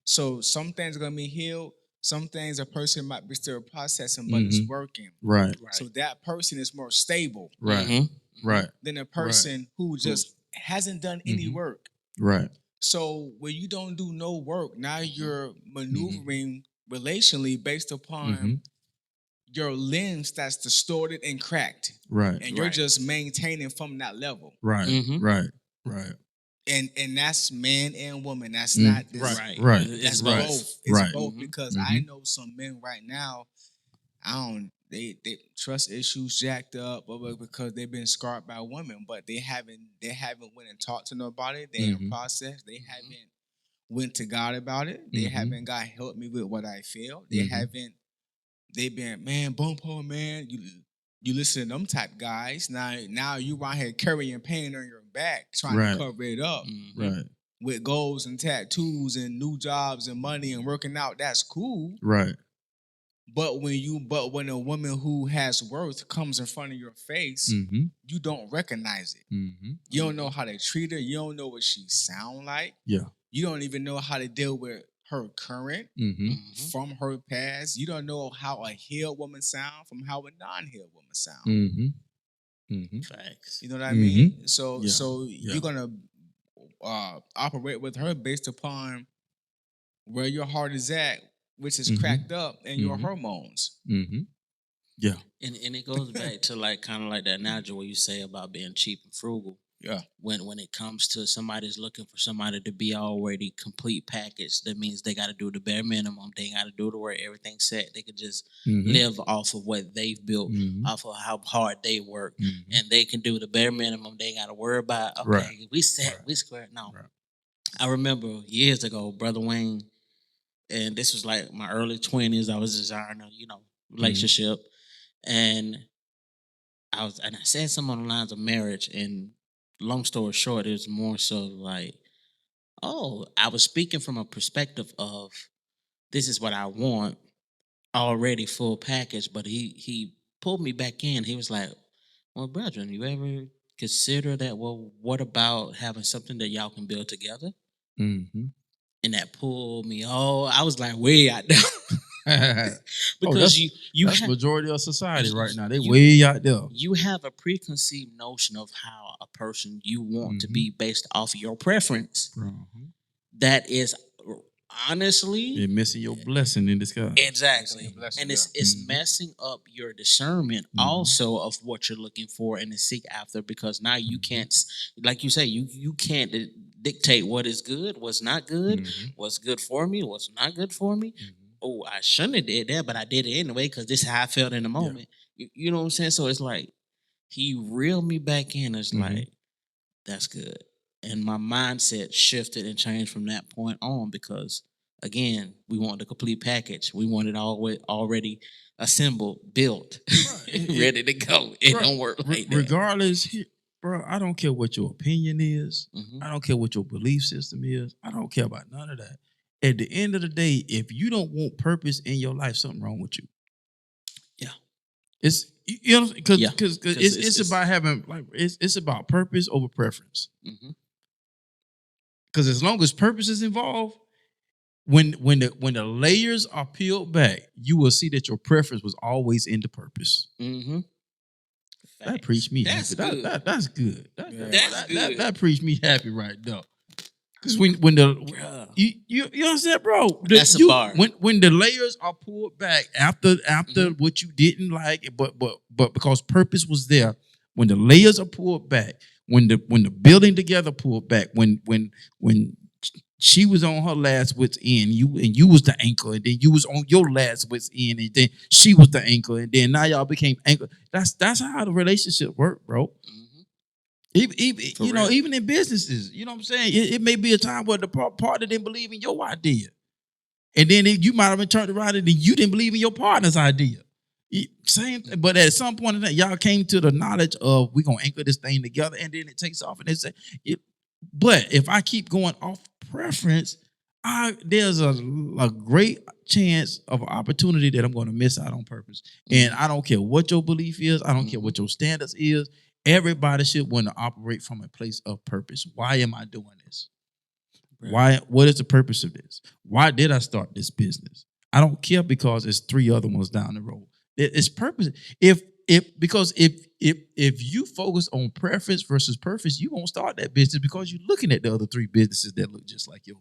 So some things are going to be healed. Some things a person might be still processing, but it's working. Right. So that person is more stable. Right. Right. Than a person who just hasn't done any work. Right. So when you don't do no work, now you're maneuvering relationally based upon your lens that's distorted and cracked. Right. And you're just maintaining from that level. Right. Right. Right. And that's man and woman. That's not this. Right. That's both. It's both because I know some men right now, they trust issues jacked up because they've been scarred by women, but they haven't went and talked to nobody. They ain't processed. They haven't went to God about it. They haven't God help me with what I feel. They haven't. They've been, man, bumpo, man. You listen to them type guys. Now you out here carrying pain on your back, trying to cover it up. Right. With goals and tattoos and new jobs and money and working out, that's cool. Right. But when a woman who has worth comes in front of your face, you don't recognize it. You don't know how to treat her. You don't know what she sound like. Yeah. You don't even know how to deal with her current from her past. You don't know how a healed woman sound from how a non-healed woman sound. Facts. You know what I mean? So you're gonna operate with her based upon where your heart is at, which is cracked up, and your hormones. Yeah. And it goes back to like kind of like that analogy where you say about being cheap and frugal. Yeah. When it comes to somebody's looking for somebody to be already complete package, that means they got to do the bare minimum. They got to do the work. Everything's set. They could just live off of what they've built, off of how hard they work, and they can do the bare minimum. They ain't got to worry about we set, we square. No, I remember years ago, Brother Wayne, and this was like my early 20s. I was desiring a relationship, and I said something on the lines of marriage and. Long story short, it was more so like, I was speaking from a perspective of this is what I want, already full package, but he pulled me back in. He was like, well, brethren, you ever consider that, well, what about having something that y'all can build together? And that pulled me, I was like way out there. Because that's the majority of society right now. They way out there. You have a preconceived notion of how a person you want to be based off of your preference. That is honestly you're missing your blessing in disguise. Exactly. And it's messing up your discernment also of what you're looking for and to seek after, because now you can't, like you say, you can't dictate what is good, what's not good, what's good for me, what's not good for me. I shouldn't have did that, but I did it anyway because this is how I felt in the moment. You know what I'm saying? So it's like he reeled me back in. It's like, that's good. And my mindset shifted and changed from that point on because, again, we want the complete package. We want it already assembled, built, ready to go. It don't work like that. Regardless, bro, I don't care what your opinion is. I don't care what your belief system is. I don't care about none of that. At the end of the day, if you don't want purpose in your life, something wrong with you. Yeah. It's because it's about having it's about purpose over preference. Because as long as purpose is involved, when the layers are peeled back, you will see that your preference was always into purpose. That preached me. That's happy. good. That's good. That's good. That preached me happy right now. Because when the you understand, bro? That's a bar. When the layers are pulled back after what you didn't like, but because purpose was there, when the layers are pulled back, when the building together pulled back, when she was on her last wit's end, you was the anchor, and then you was on your last wit's end, and then she was the anchor, and then now y'all became anchor. That's how the relationship worked, bro. Even in businesses, you know what I'm saying? It may be a time where the partner didn't believe in your idea. And then you might have been turned around and you didn't believe in your partner's idea. Same thing. But at some point in that, y'all came to the knowledge of we're going to anchor this thing together, and then it takes off. And they say, but if I keep going off preference, there's a great chance of an opportunity that I'm going to miss out on purpose. And I don't care what your belief is. I don't care what your standards is. Everybody should want to operate from a place of purpose. Why am I doing this? Right. What is the purpose of this? Why did I start this business? I don't care because there's 3 other ones down the road. It's purpose. Because if you focus on preference versus purpose, you won't start that business because you're looking at the other 3 businesses that look just like yours.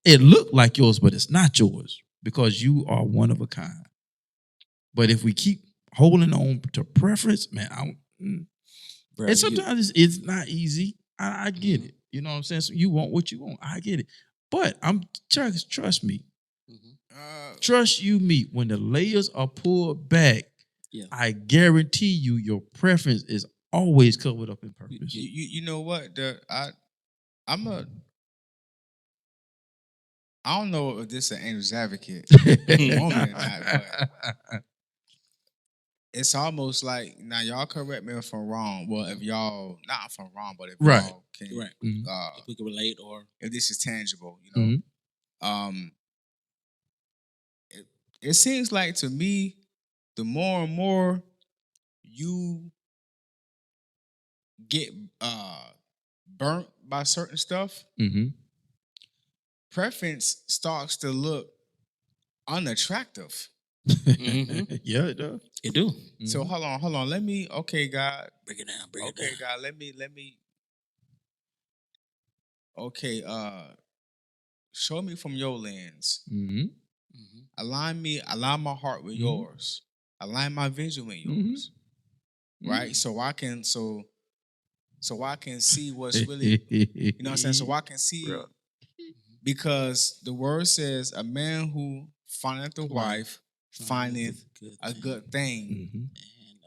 It looked like yours, but it's not yours because you are one of a kind. But if we keep holding on to preference, man, and sometimes it's not easy. I get it. You know what I'm saying? So you want what you want. I get it. But trust me. Trust you me. When the layers are pulled back, I guarantee you your preference is always covered up in purpose. You know what? I don't know if this is an angel's advocate moment or not, but it's almost like, now y'all correct me if I'm wrong. Well, if y'all, not if I'm wrong, but if y'all can, if we can relate, or if this is tangible, you know. It seems like to me, the more and more you get burnt by certain stuff, preference starts to look unattractive. Yeah, it does. It do. So hold on. Let me, okay, God. Break it down. Okay, God, let me. Okay, show me from your lens. Align my heart with yours. Align my vision with yours. Right? So I can see what's really, you know what I'm saying? So I can see, because the word says a man who findeth a wife findeth a good thing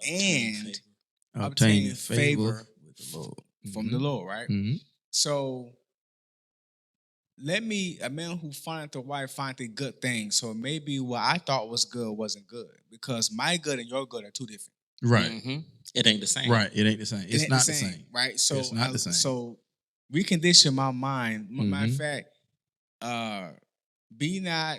and obtaining favor with the Lord. From the Lord, right? So a man who findeth a wife findeth a good thing. So maybe what I thought was good wasn't good, because my good and your good are 2 different. Right. It ain't the same. Right. It ain't the same. It's not the same. Right. So it's not the same. So recondition my mind. Matter of fact, be not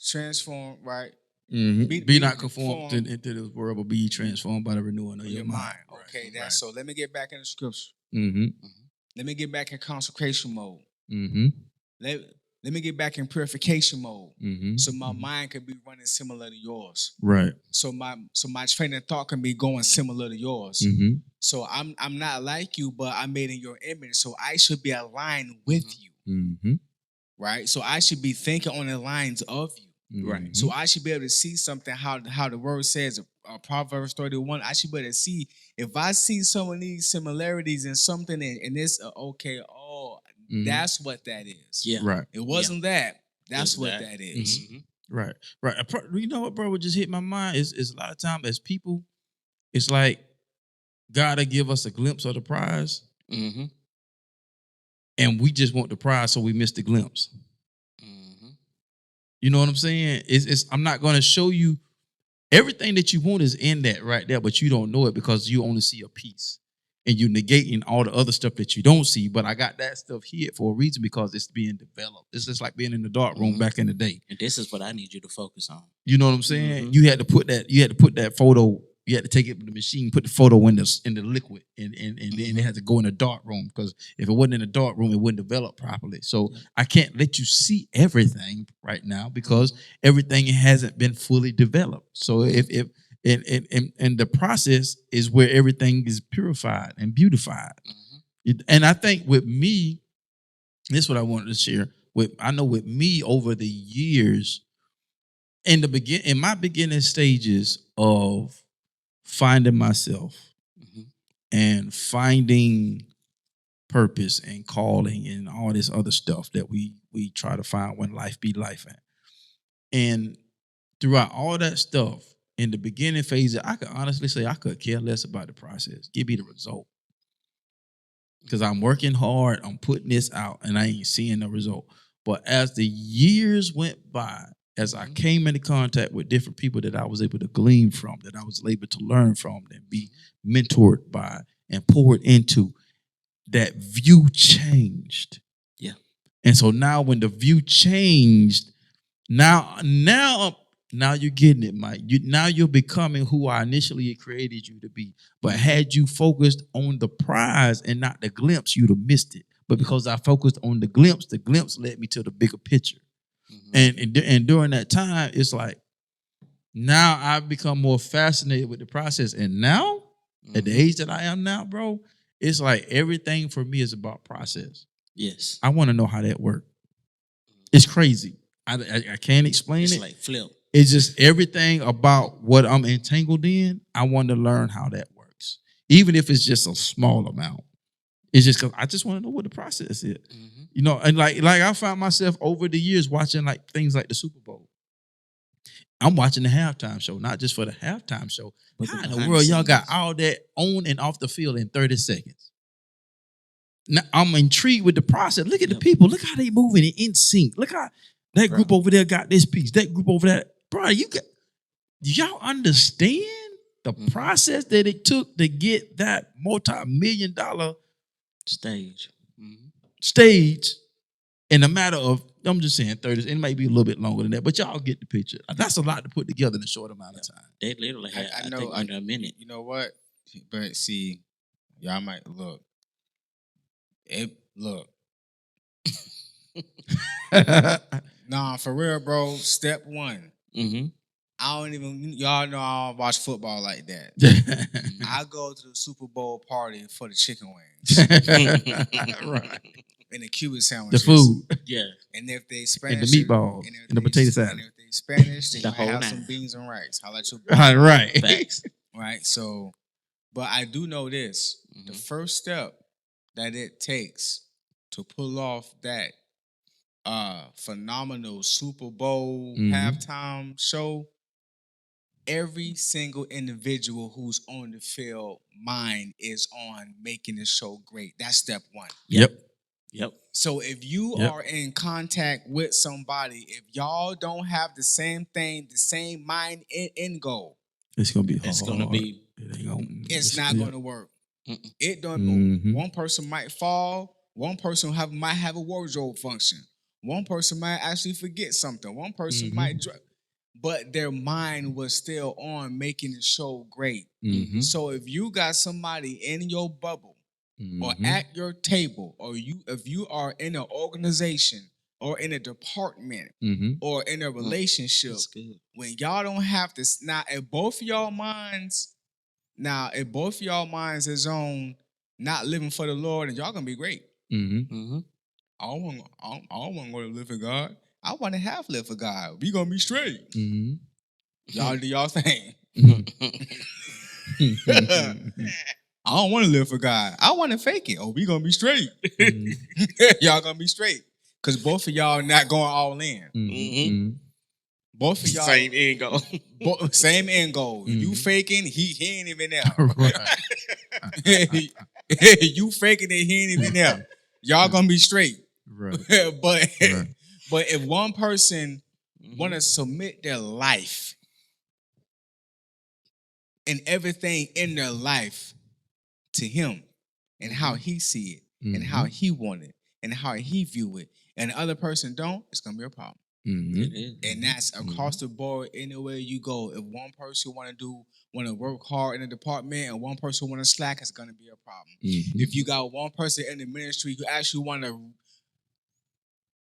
transformed, right? Be not conformed into this world, but be transformed by the renewing of your mind. Okay, so let me get back in the scripture. Let me get back in consecration mode. Let me get back in purification mode, so my mind can be running similar to yours. Right. So my train of thought can be going similar to yours. So I'm not like you, but I'm made in your image. So I should be aligned with you. Right. So I should be thinking on the lines of you. Right. So I should be able to see something, how the word says, Proverbs 31. I should be able to see, if I see some of these similarities in something, and it's okay. That's what that is. Yeah. Right. It wasn't that. That's what that is. Right. You know what, bro? What just hit my mind is a lot of time as people, it's like gotta give us a glimpse of the prize, Mm-hmm. and we just want the prize, so we miss the glimpse. Mm-hmm. You know what I'm saying? I'm not gonna show you everything that you want is in that right there, but you don't know it because you only see a piece. And you're negating all the other stuff that you don't see. But I got that stuff here for a reason because it's being developed. It's just like being in the dark room back in the day. And this is what I need you to focus on. You know what I'm saying? You had to put that photo. You had to take it to the machine, put the photo in the liquid, and then it had to go in a dark room because if it wasn't in a dark room, it wouldn't develop properly. So I can't let you see everything right now because everything hasn't been fully developed. So if and the process is where everything is purified and beautified. And I think with me, this is what I wanted to share. I know with me over the years, in my beginning stages of finding myself and finding purpose and calling and all this other stuff that we try to find when life be life at. And throughout all that stuff, in the beginning phase, I could honestly say I could care less about the process. Give me the result. Because I'm working hard, I'm putting this out, and I ain't seeing the result. But as the years went by, as I came into contact with different people that I was able to glean from, that I was able to learn from, and be mentored by and poured into, that view changed. Yeah. And so now when the view changed, now you're getting it, Mike. Now you're becoming who I initially created you to be. But had you focused on the prize and not the glimpse, you'd have missed it. But because I focused on the glimpse led me to the bigger picture. And during that time, it's like, now I've become more fascinated with the process. And now, at the age that I am now, bro, it's like everything for me is about process. Yes. I want to know how that works. It's crazy. I can't explain it. It's like flip. It's just everything about what I'm entangled in. I want to learn how that works, even if it's just a small amount. It's just because I just want to know what the process is, you know. And like I found myself over the years watching like things like the Super Bowl. I'm watching the halftime show, not just for the halftime show, but how in the world y'all got all that on and off the field in 30 seconds? Now I'm intrigued with the process. Look at the people. Look how they moving in sync. Look how that group over there got this piece. That group over there. Bro, do y'all understand the process that it took to get that multi-million-dollar stage in a matter of, I'm just saying 30, it might be a little bit longer than that, but y'all get the picture. That's a lot to put together in a short amount of time. They literally had, I think, under a minute. You know what? But see, y'all might look. Nah, for real, bro. Step one. I don't even, y'all know I don't watch football like that. I go to the Super Bowl party for the chicken wings. Right. And the Cuban sandwiches. The food. Yeah. And if they Spanish. And the meatballs. And the potato salad. And if they Spanish, they The might whole have nine. some beans and rice. How about you? Right. Facts. Right. So, but I do know this. The first step that it takes to pull off that phenomenal Super Bowl halftime show, every single individual who's on the field mind is on making the show great. That's step one. Yep. So if you are in contact with somebody, if y'all don't have the same thing, the same mind and goal, it's gonna be hard. It's gonna be. It's not gonna work. It don't. One person might fall. One person might have a wardrobe function. One person might actually forget something. One person might drop. But their mind was still on making the show great. So if you got somebody in your bubble or at your table, or if you are in an organization or in a department or in a relationship, when y'all don't have to, if both of y'all minds is on not living for the Lord, and y'all gonna be great. I don't want to go to live for God. I want to half live for God. We gonna be straight. Y'all do y'all thing. I don't want to live for God. I want to fake it. Oh, we gonna be straight. Y'all gonna be straight. Because both of y'all not going all in. Both of y'all Same end goal. Same end goal. You faking, he ain't even there. Right. You faking it, he ain't even there. Y'all gonna be straight. Right. but Right. but if one person wanna submit their life and everything in their life to him and how he see it and how he want it and how he view it, and the other person don't, it's gonna be a problem. And that's across the board anywhere you go. If one person want to work hard in a department and one person want to slack, it's gonna be a problem. If you got one person in the ministry who actually want to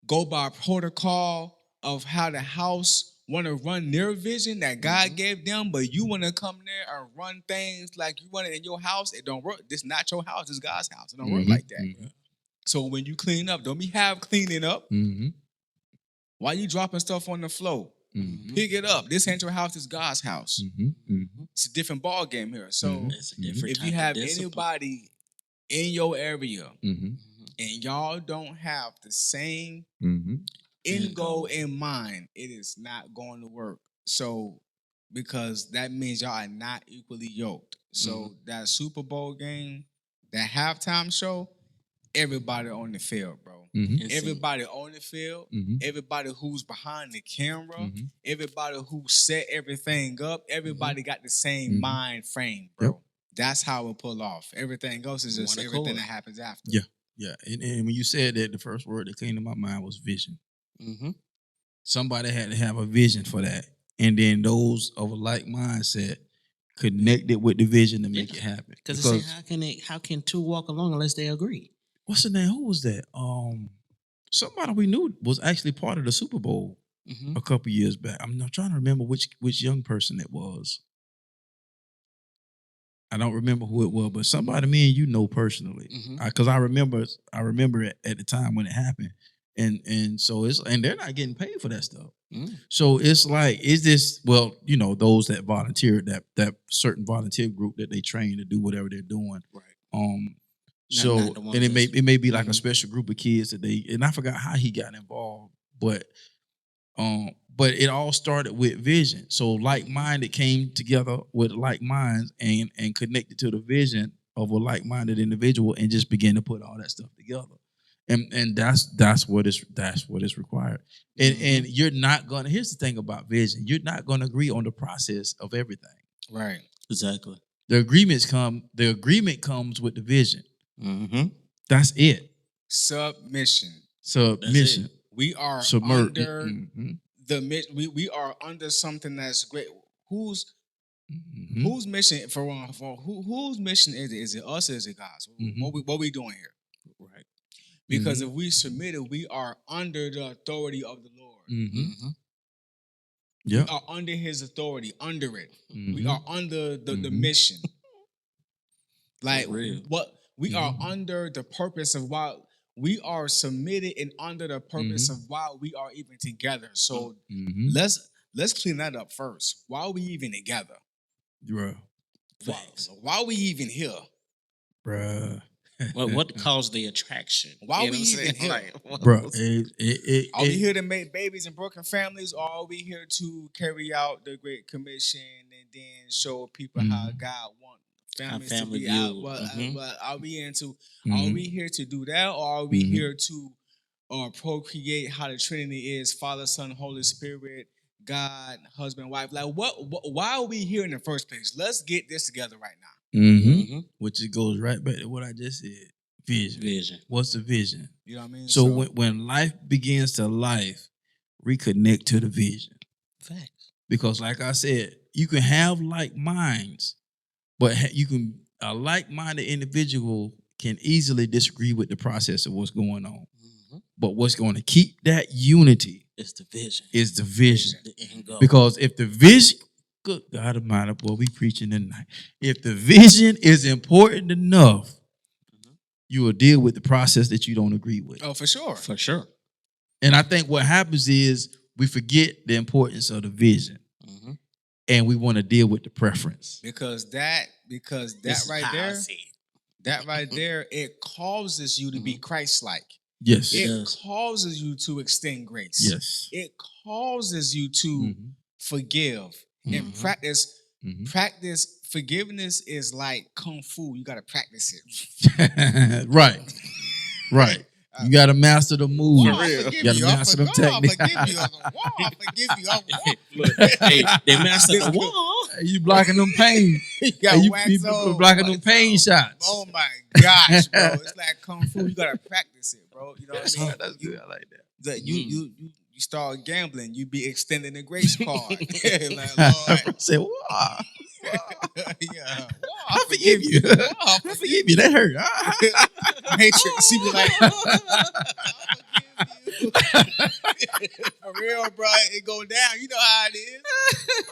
go by protocol of how the house want to run their vision that God gave them, but you want to come there and run things like you want it in your house, it don't work. This is not your house, it's God's house. It don't work like that. So when you clean up, don't be cleaning up. Why you dropping stuff on the floor? Pick it up. This ain't your house, it's God's house. It's a different ball game here. So if you have anybody in your area and y'all don't have the same end goal in mind, it is not going to work. So because that means y'all are not equally yoked. So that Super Bowl game, that halftime show, everybody on the field, bro. Everybody on the field, everybody who's behind the camera, everybody who set everything up, everybody got the same mind frame, bro. Yep. That's how it pull off. Everything else is just everything that happens after. Yeah. And when you said that, the first word that came to my mind was vision. Somebody had to have a vision for that. And then those of a like mindset connected with the vision to make it happen. Because how can two walk along unless they agree? What's the name? Who was that? Somebody we knew was actually part of the Super Bowl a couple years back. I'm not trying to remember which young person it was. I don't remember who it was, but somebody me and you know personally, because I remember it at the time when it happened, and so and they're not getting paid for that stuff. So it's like, is this, well, you know, those that volunteered, that certain volunteer group that they train to do whatever they're doing, right? So and it may be like a special group of kids that and I forgot how he got involved, but it all started with vision. So like-minded came together with like minds and connected to the vision of a like-minded individual and just began to put all that stuff together. And that's what is required. And you're not gonna, here's the thing about vision, you're not gonna agree on the process of everything. Right. Exactly. The agreement comes with the vision. That's it. Submission. We are under we are under something that's great. Whose mission whose mission is it? Is it us or is it God's? What we doing here? Right. Because if we submit it, we are under the authority of the Lord. We are under his authority, under it. We are under the mission. Like what we are under the purpose of why we are submitted and under the purpose of why we are even together. So let's clean that up first. Why are we even together? Bruh. Why are we even here? Bruh. What caused the attraction? Why are we even here? Bro, are we here to make babies and broken families, or are we here to carry out the Great Commission and then show people how God wants families to be out? What are we into? Are we here to do that, or are we here to procreate how the Trinity is Father, Son, Holy Spirit, God, husband, wife? Like why are we here in the first place? Let's get this together right now. Which it goes right back to what I just said. Vision. What's the vision? You know what I mean? So when life begins to life, reconnect to the vision. Facts. Because like I said, you can have like minds, but a like-minded individual can easily disagree with the process of what's going on. But what's going to keep that unity is the vision. The end goal. Because if the vision, good God Almighty, boy, we preaching tonight. If the vision is important enough, you will deal with the process that you don't agree with. Oh, for sure. For sure. And I think what happens is we forget the importance of the vision. And we want to deal with the preference. Because that right there, it causes you to be Christ-like. Yes. It causes you to extend grace. Yes. It causes you to forgive and practice. Practice forgiveness is like kung fu. You got to practice it. Right. Right. You got to master the move. You got to master the technique. I forgive you. Hey, they mastered the wall. You blocking them pain. you blocking them pain shots. Oh my gosh, bro! It's like kung fu. You gotta practice it, bro. You know what I mean? That's good. I like that. You start gambling. You be extending the grace card. Like, Lord, say, wow. Yeah, I forgive you. I forgive you. That hurt. Matrix. She be like, I forgive you. For real, bro. It go down. You know how it is.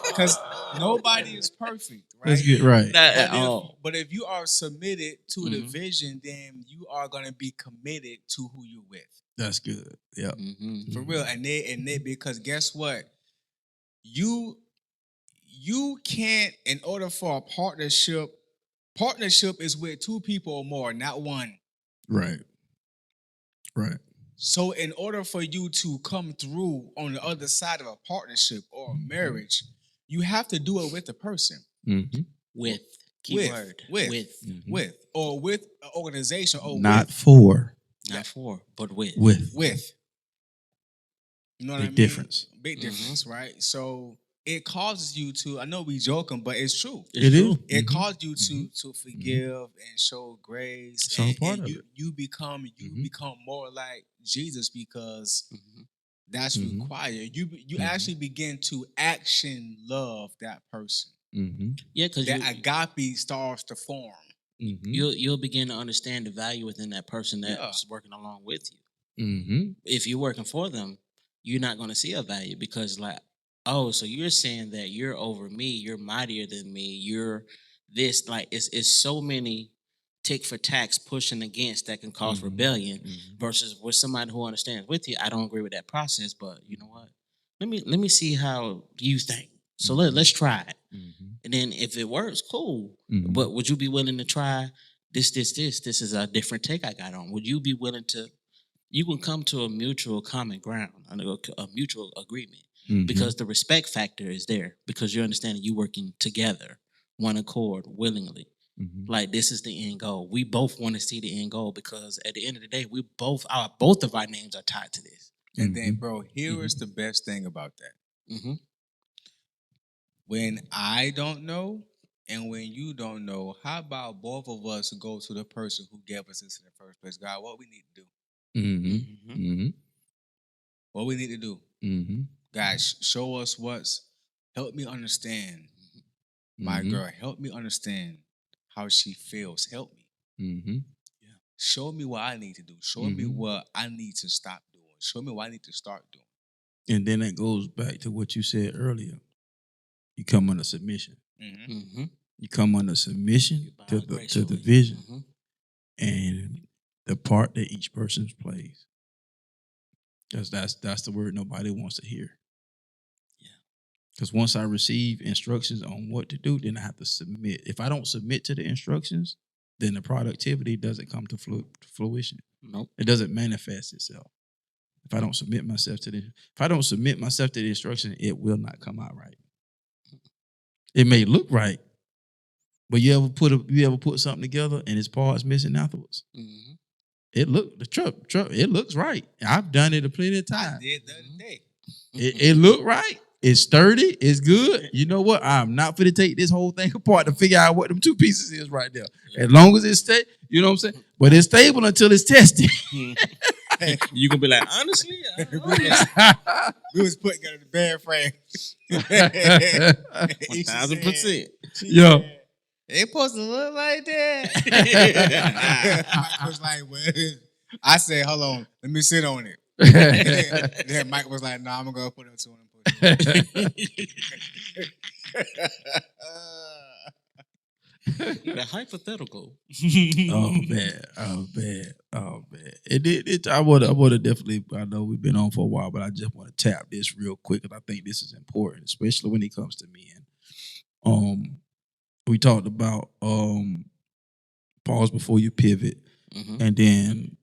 Because nobody is perfect, right? Let's get right. Not at all. But if you are submitted to the vision, then you are going to be committed to who you're with. That's good. Yeah. For real. And they because guess what? You can't, in order for a partnership is with two people or more, not one. Right. Right. So in order for you to come through on the other side of a partnership or a marriage, you have to do it with the person. With. Keyword. With. Or with an organization. Or not with. for. Not for, but with. With. You know what I mean? Difference. Big difference, right? So it causes you to, I know we joking, but it's true. It is. It causes you to forgive and show grace. So part of it. You become more like Jesus because that's required. You actually begin to action love that person. Yeah, because that agape starts to form. You'll begin to understand the value within that person that's working along with you. If you're working for them, you're not going to see a value because like, oh, so you're saying that you're over me, you're mightier than me, you're this, like it's so many tick for tacks pushing against that can cause rebellion versus with somebody who understands with you. I don't agree with that process, but you know what? Let me see how you think. So let's try it. And then if it works, cool. But would you be willing to try this? This is a different take I got on. Would you be willing to, you can come to a mutual common ground, a mutual agreement. Because the respect factor is there because you're understanding you working together, one accord, willingly. Like this is the end goal. We both want to see the end goal because at the end of the day, both of our names are tied to this. And then, bro, here is the best thing about that. When I don't know and when you don't know, how about both of us go to the person who gave us this in the first place? God, what we need to do? What we need to do? Guys, show us help me understand my girl. Help me understand how she feels. Help me. Show me what I need to do. Show me what I need to stop doing. Show me what I need to start doing. And then that goes back to what you said earlier. You come under submission. You come under submission to the vision and the part that each person plays. That's the word nobody wants to hear. Because once I receive instructions on what to do, then I have to submit. If I don't submit to the instructions, then the productivity doesn't come to fruition. Nope. It doesn't manifest itself. If I don't submit myself to the instruction, it will not come out right. It may look right, but you ever put something together and its parts missing afterwards? It looks right. I've done it a plenty of times. I did the other day. It looked right. It's sturdy. It's good. You know what? I'm not going to take this whole thing apart to figure out what them two pieces is right there. As long as it's stable, you know what I'm saying? But it's stable until it's tested. You can be like, honestly, we was putting together the bed frame. 1,000%. Yo. It supposed to look like that. Mike was like, well, I said, hold on, let me sit on it. Then Mike was like, nah, I'm going to go put it on and put The hypothetical. Oh man. I would have definitely. I know we've been on for a while, but I just want to tap this real quick because I think this is important, especially when it comes to men. We talked about pause before you pivot, and then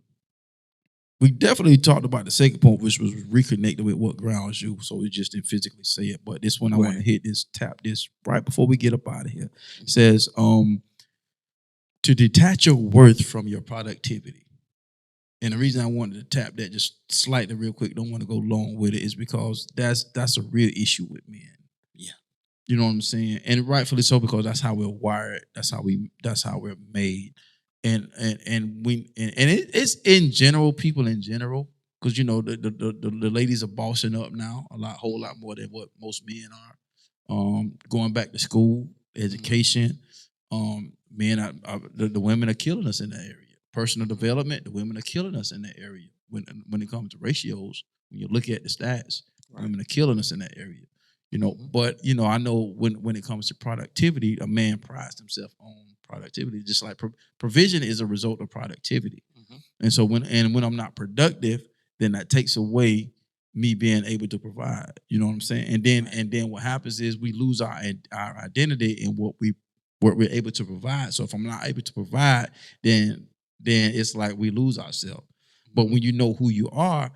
we definitely talked about the second point, which was reconnected with what grounds you. So we just didn't physically say it, but this one I want to hit this, tap this right before we get up out of here. It says, to detach your worth from your productivity. And the reason I wanted to tap that just slightly real quick, don't want to go long with it, is because that's a real issue with men. Yeah. You know what I'm saying? And rightfully so, because that's how we're wired. That's how we're made. And it's in general, people in general, because you know the ladies are bossing up now whole lot more than what most men are. Going back to school, education, men the women are killing us in that area. Personal development, the women are killing us in that area. When it comes to ratios, when you look at the stats, women are killing us in that area. You know, but you know, I know when it comes to productivity, a man prides himself on productivity. Just like provision is a result of productivity. And so when I'm not productive, then that takes away me being able to provide. You know what I'm saying? And then what happens is we lose our identity in what we're able to provide. So if I'm not able to provide, then it's like we lose ourselves. But when you know who you are,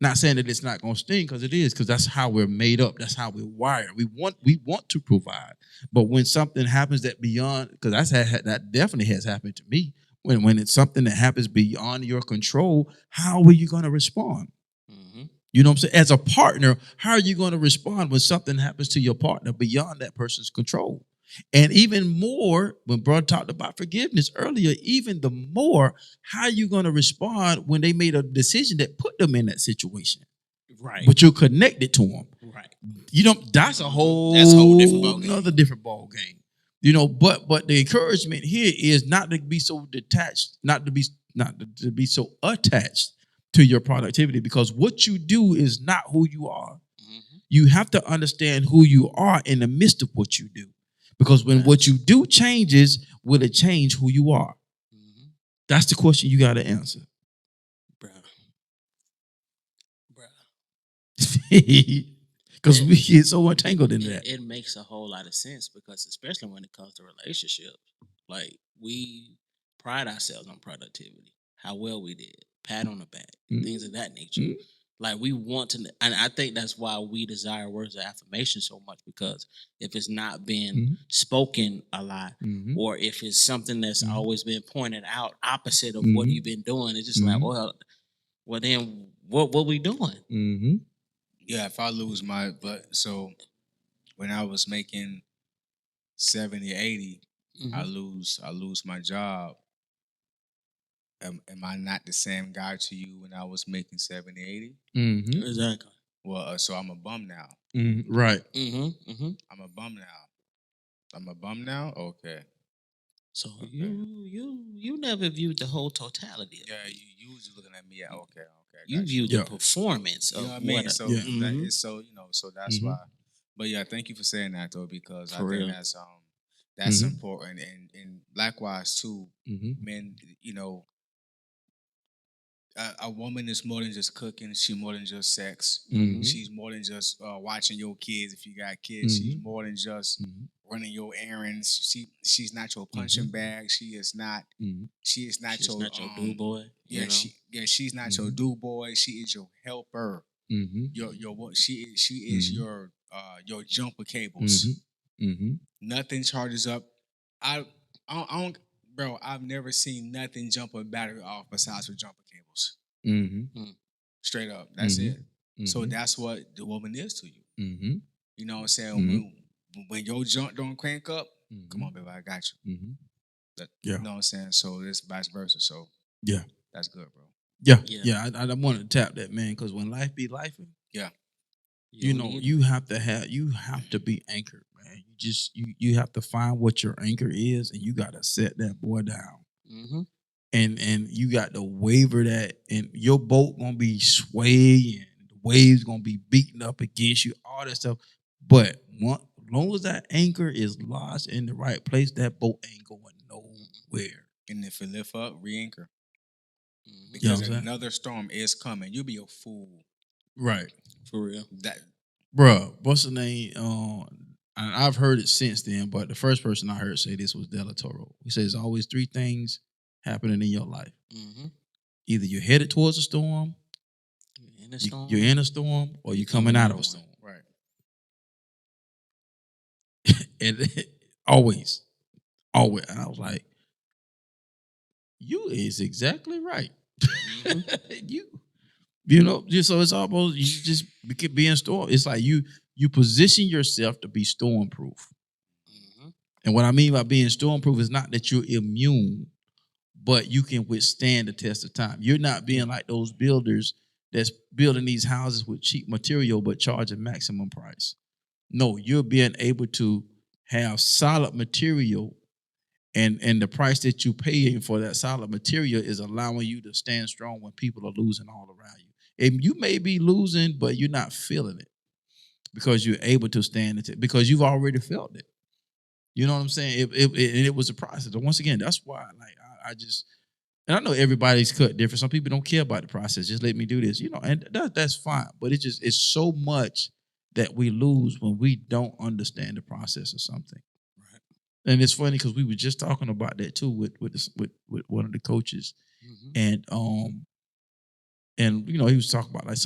not saying that it's not going to sting, because it is, because that's how we're made up. That's how we're wired. We want to provide. But when something happens that beyond, because that definitely has happened to me, when it's something that happens beyond your control, how are you going to respond? You know what I'm saying? As a partner, how are you going to respond when something happens to your partner beyond that person's control? And even more, when Brother talked about forgiveness earlier, even the more, how are you going to respond when they made a decision that put them in that situation? Right. But you're connected to them. Right. You know, that's a whole different ball game. Another different ball game. You know, but the encouragement here is not to be so detached, not to be so attached to your productivity, because what you do is not who you are. You have to understand who you are in the midst of what you do. Because when what you do changes, will it change who you are? That's the question you got to answer. Because we get so entangled in that. It makes a whole lot of sense, because especially when it comes to relationships, like we pride ourselves on productivity, how well we did, pat on the back, things of that nature. Like we want to, and I think that's why we desire words of affirmation so much, because if it's not being spoken a lot, or if it's something that's always been pointed out opposite of what you've been doing, it's just like, well then what we doing? Yeah, if I lose so when I was making 70, 80, I lose my job. Am I not the same guy to you when I was making 70, 80? Exactly. Well, so I'm a bum now. Right. I'm a bum now? Okay. So you never viewed the whole totality of it. You was looking at me. Okay. You viewed the performance of what I mean. So that is so that's why. But yeah, thank you for saying that though, because I think that's important, and likewise too, men. You know, a woman is more than just cooking. She's more than just sex. She's more than just watching your kids if you got kids. She's more than just running your errands. She's not your punching bag. She is not. She is not your do boy. She's not your do boy. She is your helper. She is your jumper cables. Nothing charges up. I don't. Bro, I've never seen nothing jump a battery off besides for jumper cables. Straight up. That's it. So that's what the woman is to you. You know what I'm saying? When your junk don't crank up, come on, baby, I got you. You know what I'm saying? So it's vice versa. So yeah, that's good, bro. Yeah. I wanted to tap that, man, because when life be life, you know, you have to be anchored, man. You have to find what your anchor is, and you got to set that boy down. And you got to waver that, and your boat gonna be swaying, the waves gonna be beating up against you, all that stuff. But as long as that anchor is lodged in the right place, that boat ain't going nowhere. And if it lift up, re-anchor. Because another storm is coming. You'll be a fool. Right. For real. Bruh, what's the name? And I've heard it since then, but the first person I heard say this was Della Toro. He says always three things happening in your life. Either you're headed towards a storm, you're in a storm, or you're coming out of a storm. Right. And always. And I was like, you is exactly right. You know, just so it's almost you just being storm. It's like you position yourself to be storm proof. Mm-hmm. And what I mean by being storm proof is not that you're immune, but you can withstand the test of time. You're not being like those builders that's building these houses with cheap material but charging maximum price. No, you're being able to have solid material, and the price that you're paying for that solid material is allowing you to stand strong when people are losing all around you. And you may be losing, but you're not feeling it because you're able to stand it because you've already felt it. You know what I'm saying? It was a process. And once again, that's why I just, and I know everybody's cut different. Some people don't care about the process. Just let me do this, you know, and that's fine. But it's so much that we lose when we don't understand the process of something. Right. And it's funny because we were just talking about that too with one of the coaches, and you know, he was talking about like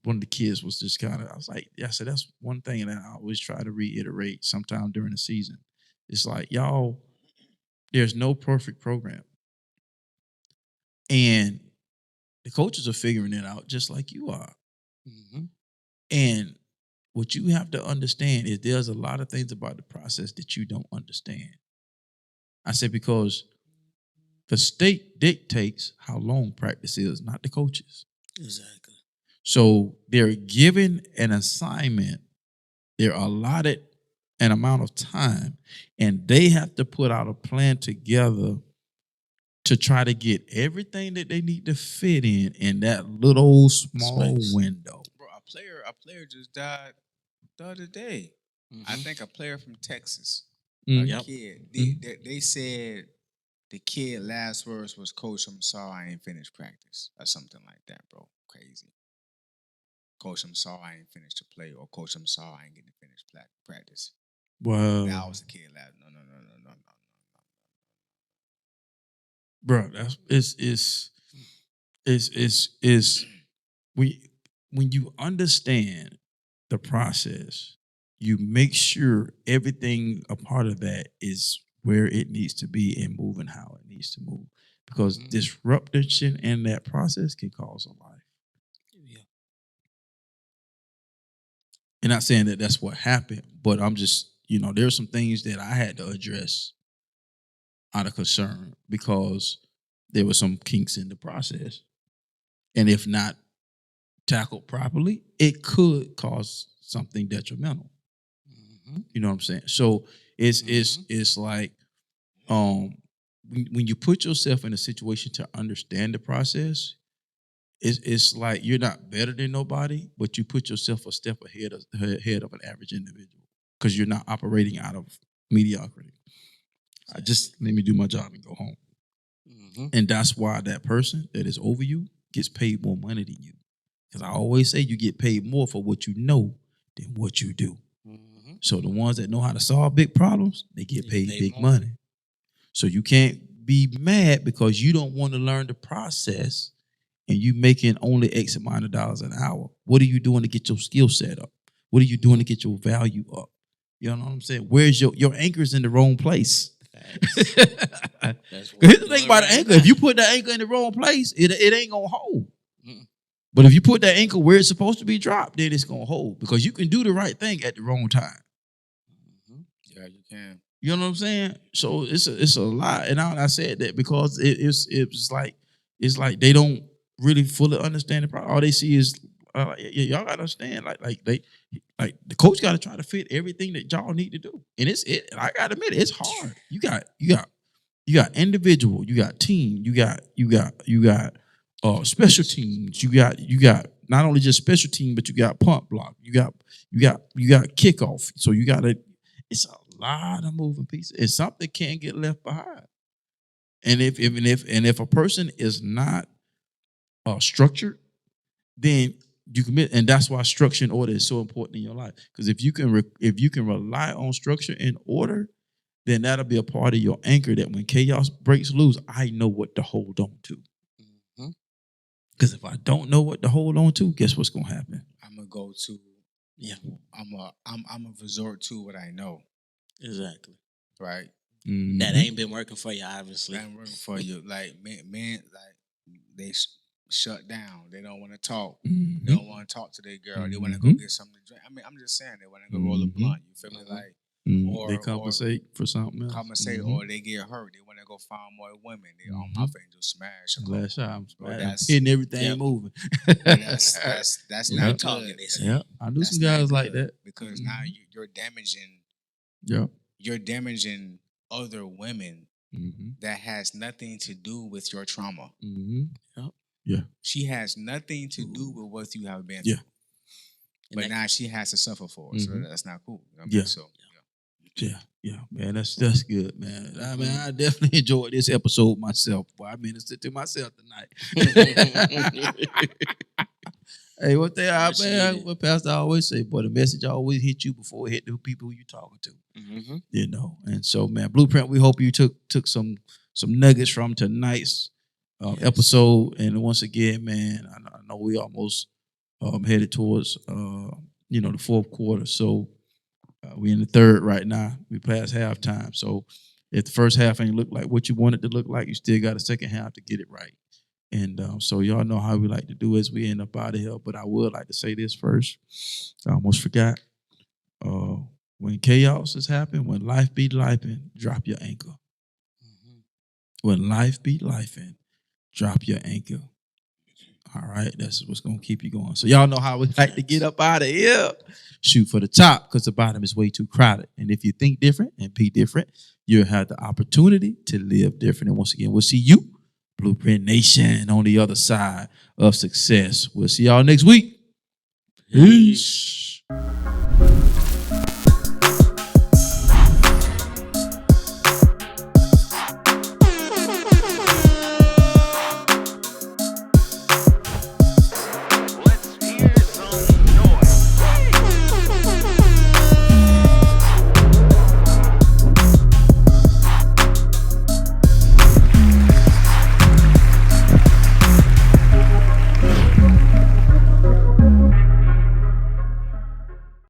one of the kids was just kind of, I said, that's one thing that I always try to reiterate sometime during the season. It's like, y'all, there's no perfect program. And the coaches are figuring it out just like you are. Mm-hmm. And what you have to understand is there's a lot of things about the process that you don't understand. I said, because the state dictates how long practice is, not the coaches. Exactly. So they're given an assignment. They're allotted an amount of time, and they have to put out a plan together to try to get everything that they need to fit in that little small window. Bro, a player just died the other day. Mm-hmm. I think a player from Texas, a kid. They said the kid last words was, "Coach, I'm sorry I ain't finished practice," or something like that, bro. Crazy. Coach, I'm sorry I ain't finished the play, or Coach, I'm sorry I ain't getting to finish practice. Wow. That was the kid last. No. Bro, when you understand the process, you make sure everything a part of that is where it needs to be and moving how it needs to move. Because disruption in that process can cause a life. Yeah. And not saying that that's what happened, but I'm just, you know, there's some things that I had to address out of concern because there were some kinks in the process. And if not tackled properly, it could cause something detrimental. Mm-hmm. You know what I'm saying? So it's like when you put yourself in a situation to understand the process, it's like you're not better than nobody, but you put yourself a step ahead of an average individual because you're not operating out of mediocrity. I just let me do my job and go home. Mm-hmm. And that's why that person that is over you gets paid more money than you. Because I always say you get paid more for what you know than what you do. Mm-hmm. So the ones that know how to solve big problems, they get paid big money. So you can't be mad because you don't want to learn the process and you making only X amount of dollars an hour. What are you doing to get your skill set up? What are you doing to get your value up? You know what I'm saying? Where's your anchor's in the wrong place? Here's the thing about the anchor. If you put the anchor in the wrong place, it ain't going to hold. Mm. But if you put that anchor where it's supposed to be dropped, then it's going to hold because you can do the right thing at the wrong time. Mm-hmm. Yeah, you can. You know what I'm saying? So it's a lot. And I said that because it's like they don't really fully understand the problem. All they see is y'all gotta understand like the coach got to try to fit everything that y'all need to do. And I gotta admit it's hard. You got individual, you got team, you got special teams. You got not only just special team, but you got punt block. You got kickoff. So it's a lot of moving pieces. And something can't get left behind. And if a person is not structured, then you commit, and that's why structure and order is so important in your life. Because if you can rely on structure and order, then that'll be a part of your anchor that when chaos breaks loose, I know what to hold on to. Mm-hmm. Because if I don't know what to hold on to, guess what's gonna happen? I'm gonna go to. I'm a resort to what I know. Exactly. Right. Mm-hmm. That ain't been working for you, obviously. That ain't working for you. Like men, like they shut down. They don't want to talk. Mm-hmm. They don't want to talk to their girl. They want to go get something to drink. I mean, I'm just saying they want to go roll a blunt. You feel me? Like, or they compensate for something else. Compensate, or they get hurt. They want to go find more women. They my friend do smash. Last shot, I'm that's hitting everything moving. that's not talking. good. Yeah, I knew some guys like that because now you're damaging. Yeah, you're damaging other women that has nothing to do with your trauma. Yep. Yeah, she has nothing to do with what you have been through. But now she has to suffer for it, so that's not cool. You know what I mean? So yeah, man, that's good, man. I mean, I definitely enjoyed this episode myself. Boy, I ministered to myself tonight. Hey, what Pastor always say, boy, the message always hit you before it hit the people you're talking to. You know, and so, man, Blueprint, we hope you took some nuggets from tonight's episode. And once again, man, I know we almost headed towards the fourth quarter. So we in the third right now. We past halftime. So if the first half ain't look like what you want it to look like, you still got a second half to get it right. And so y'all know how we like to do as we end up out of here. But I would like to say this first. I almost forgot. When chaos has happened, when life be lifing, drop your anchor. When life be lifing, drop your anchor. All right, that's what's going to keep you going. So y'all know how we like to get up out of here. Shoot for the top because the bottom is way too crowded. And if you think different and be different, you'll have the opportunity to live different. And once again, we'll see you, Blueprint Nation, on the other side of success. We'll see y'all next week. Peace.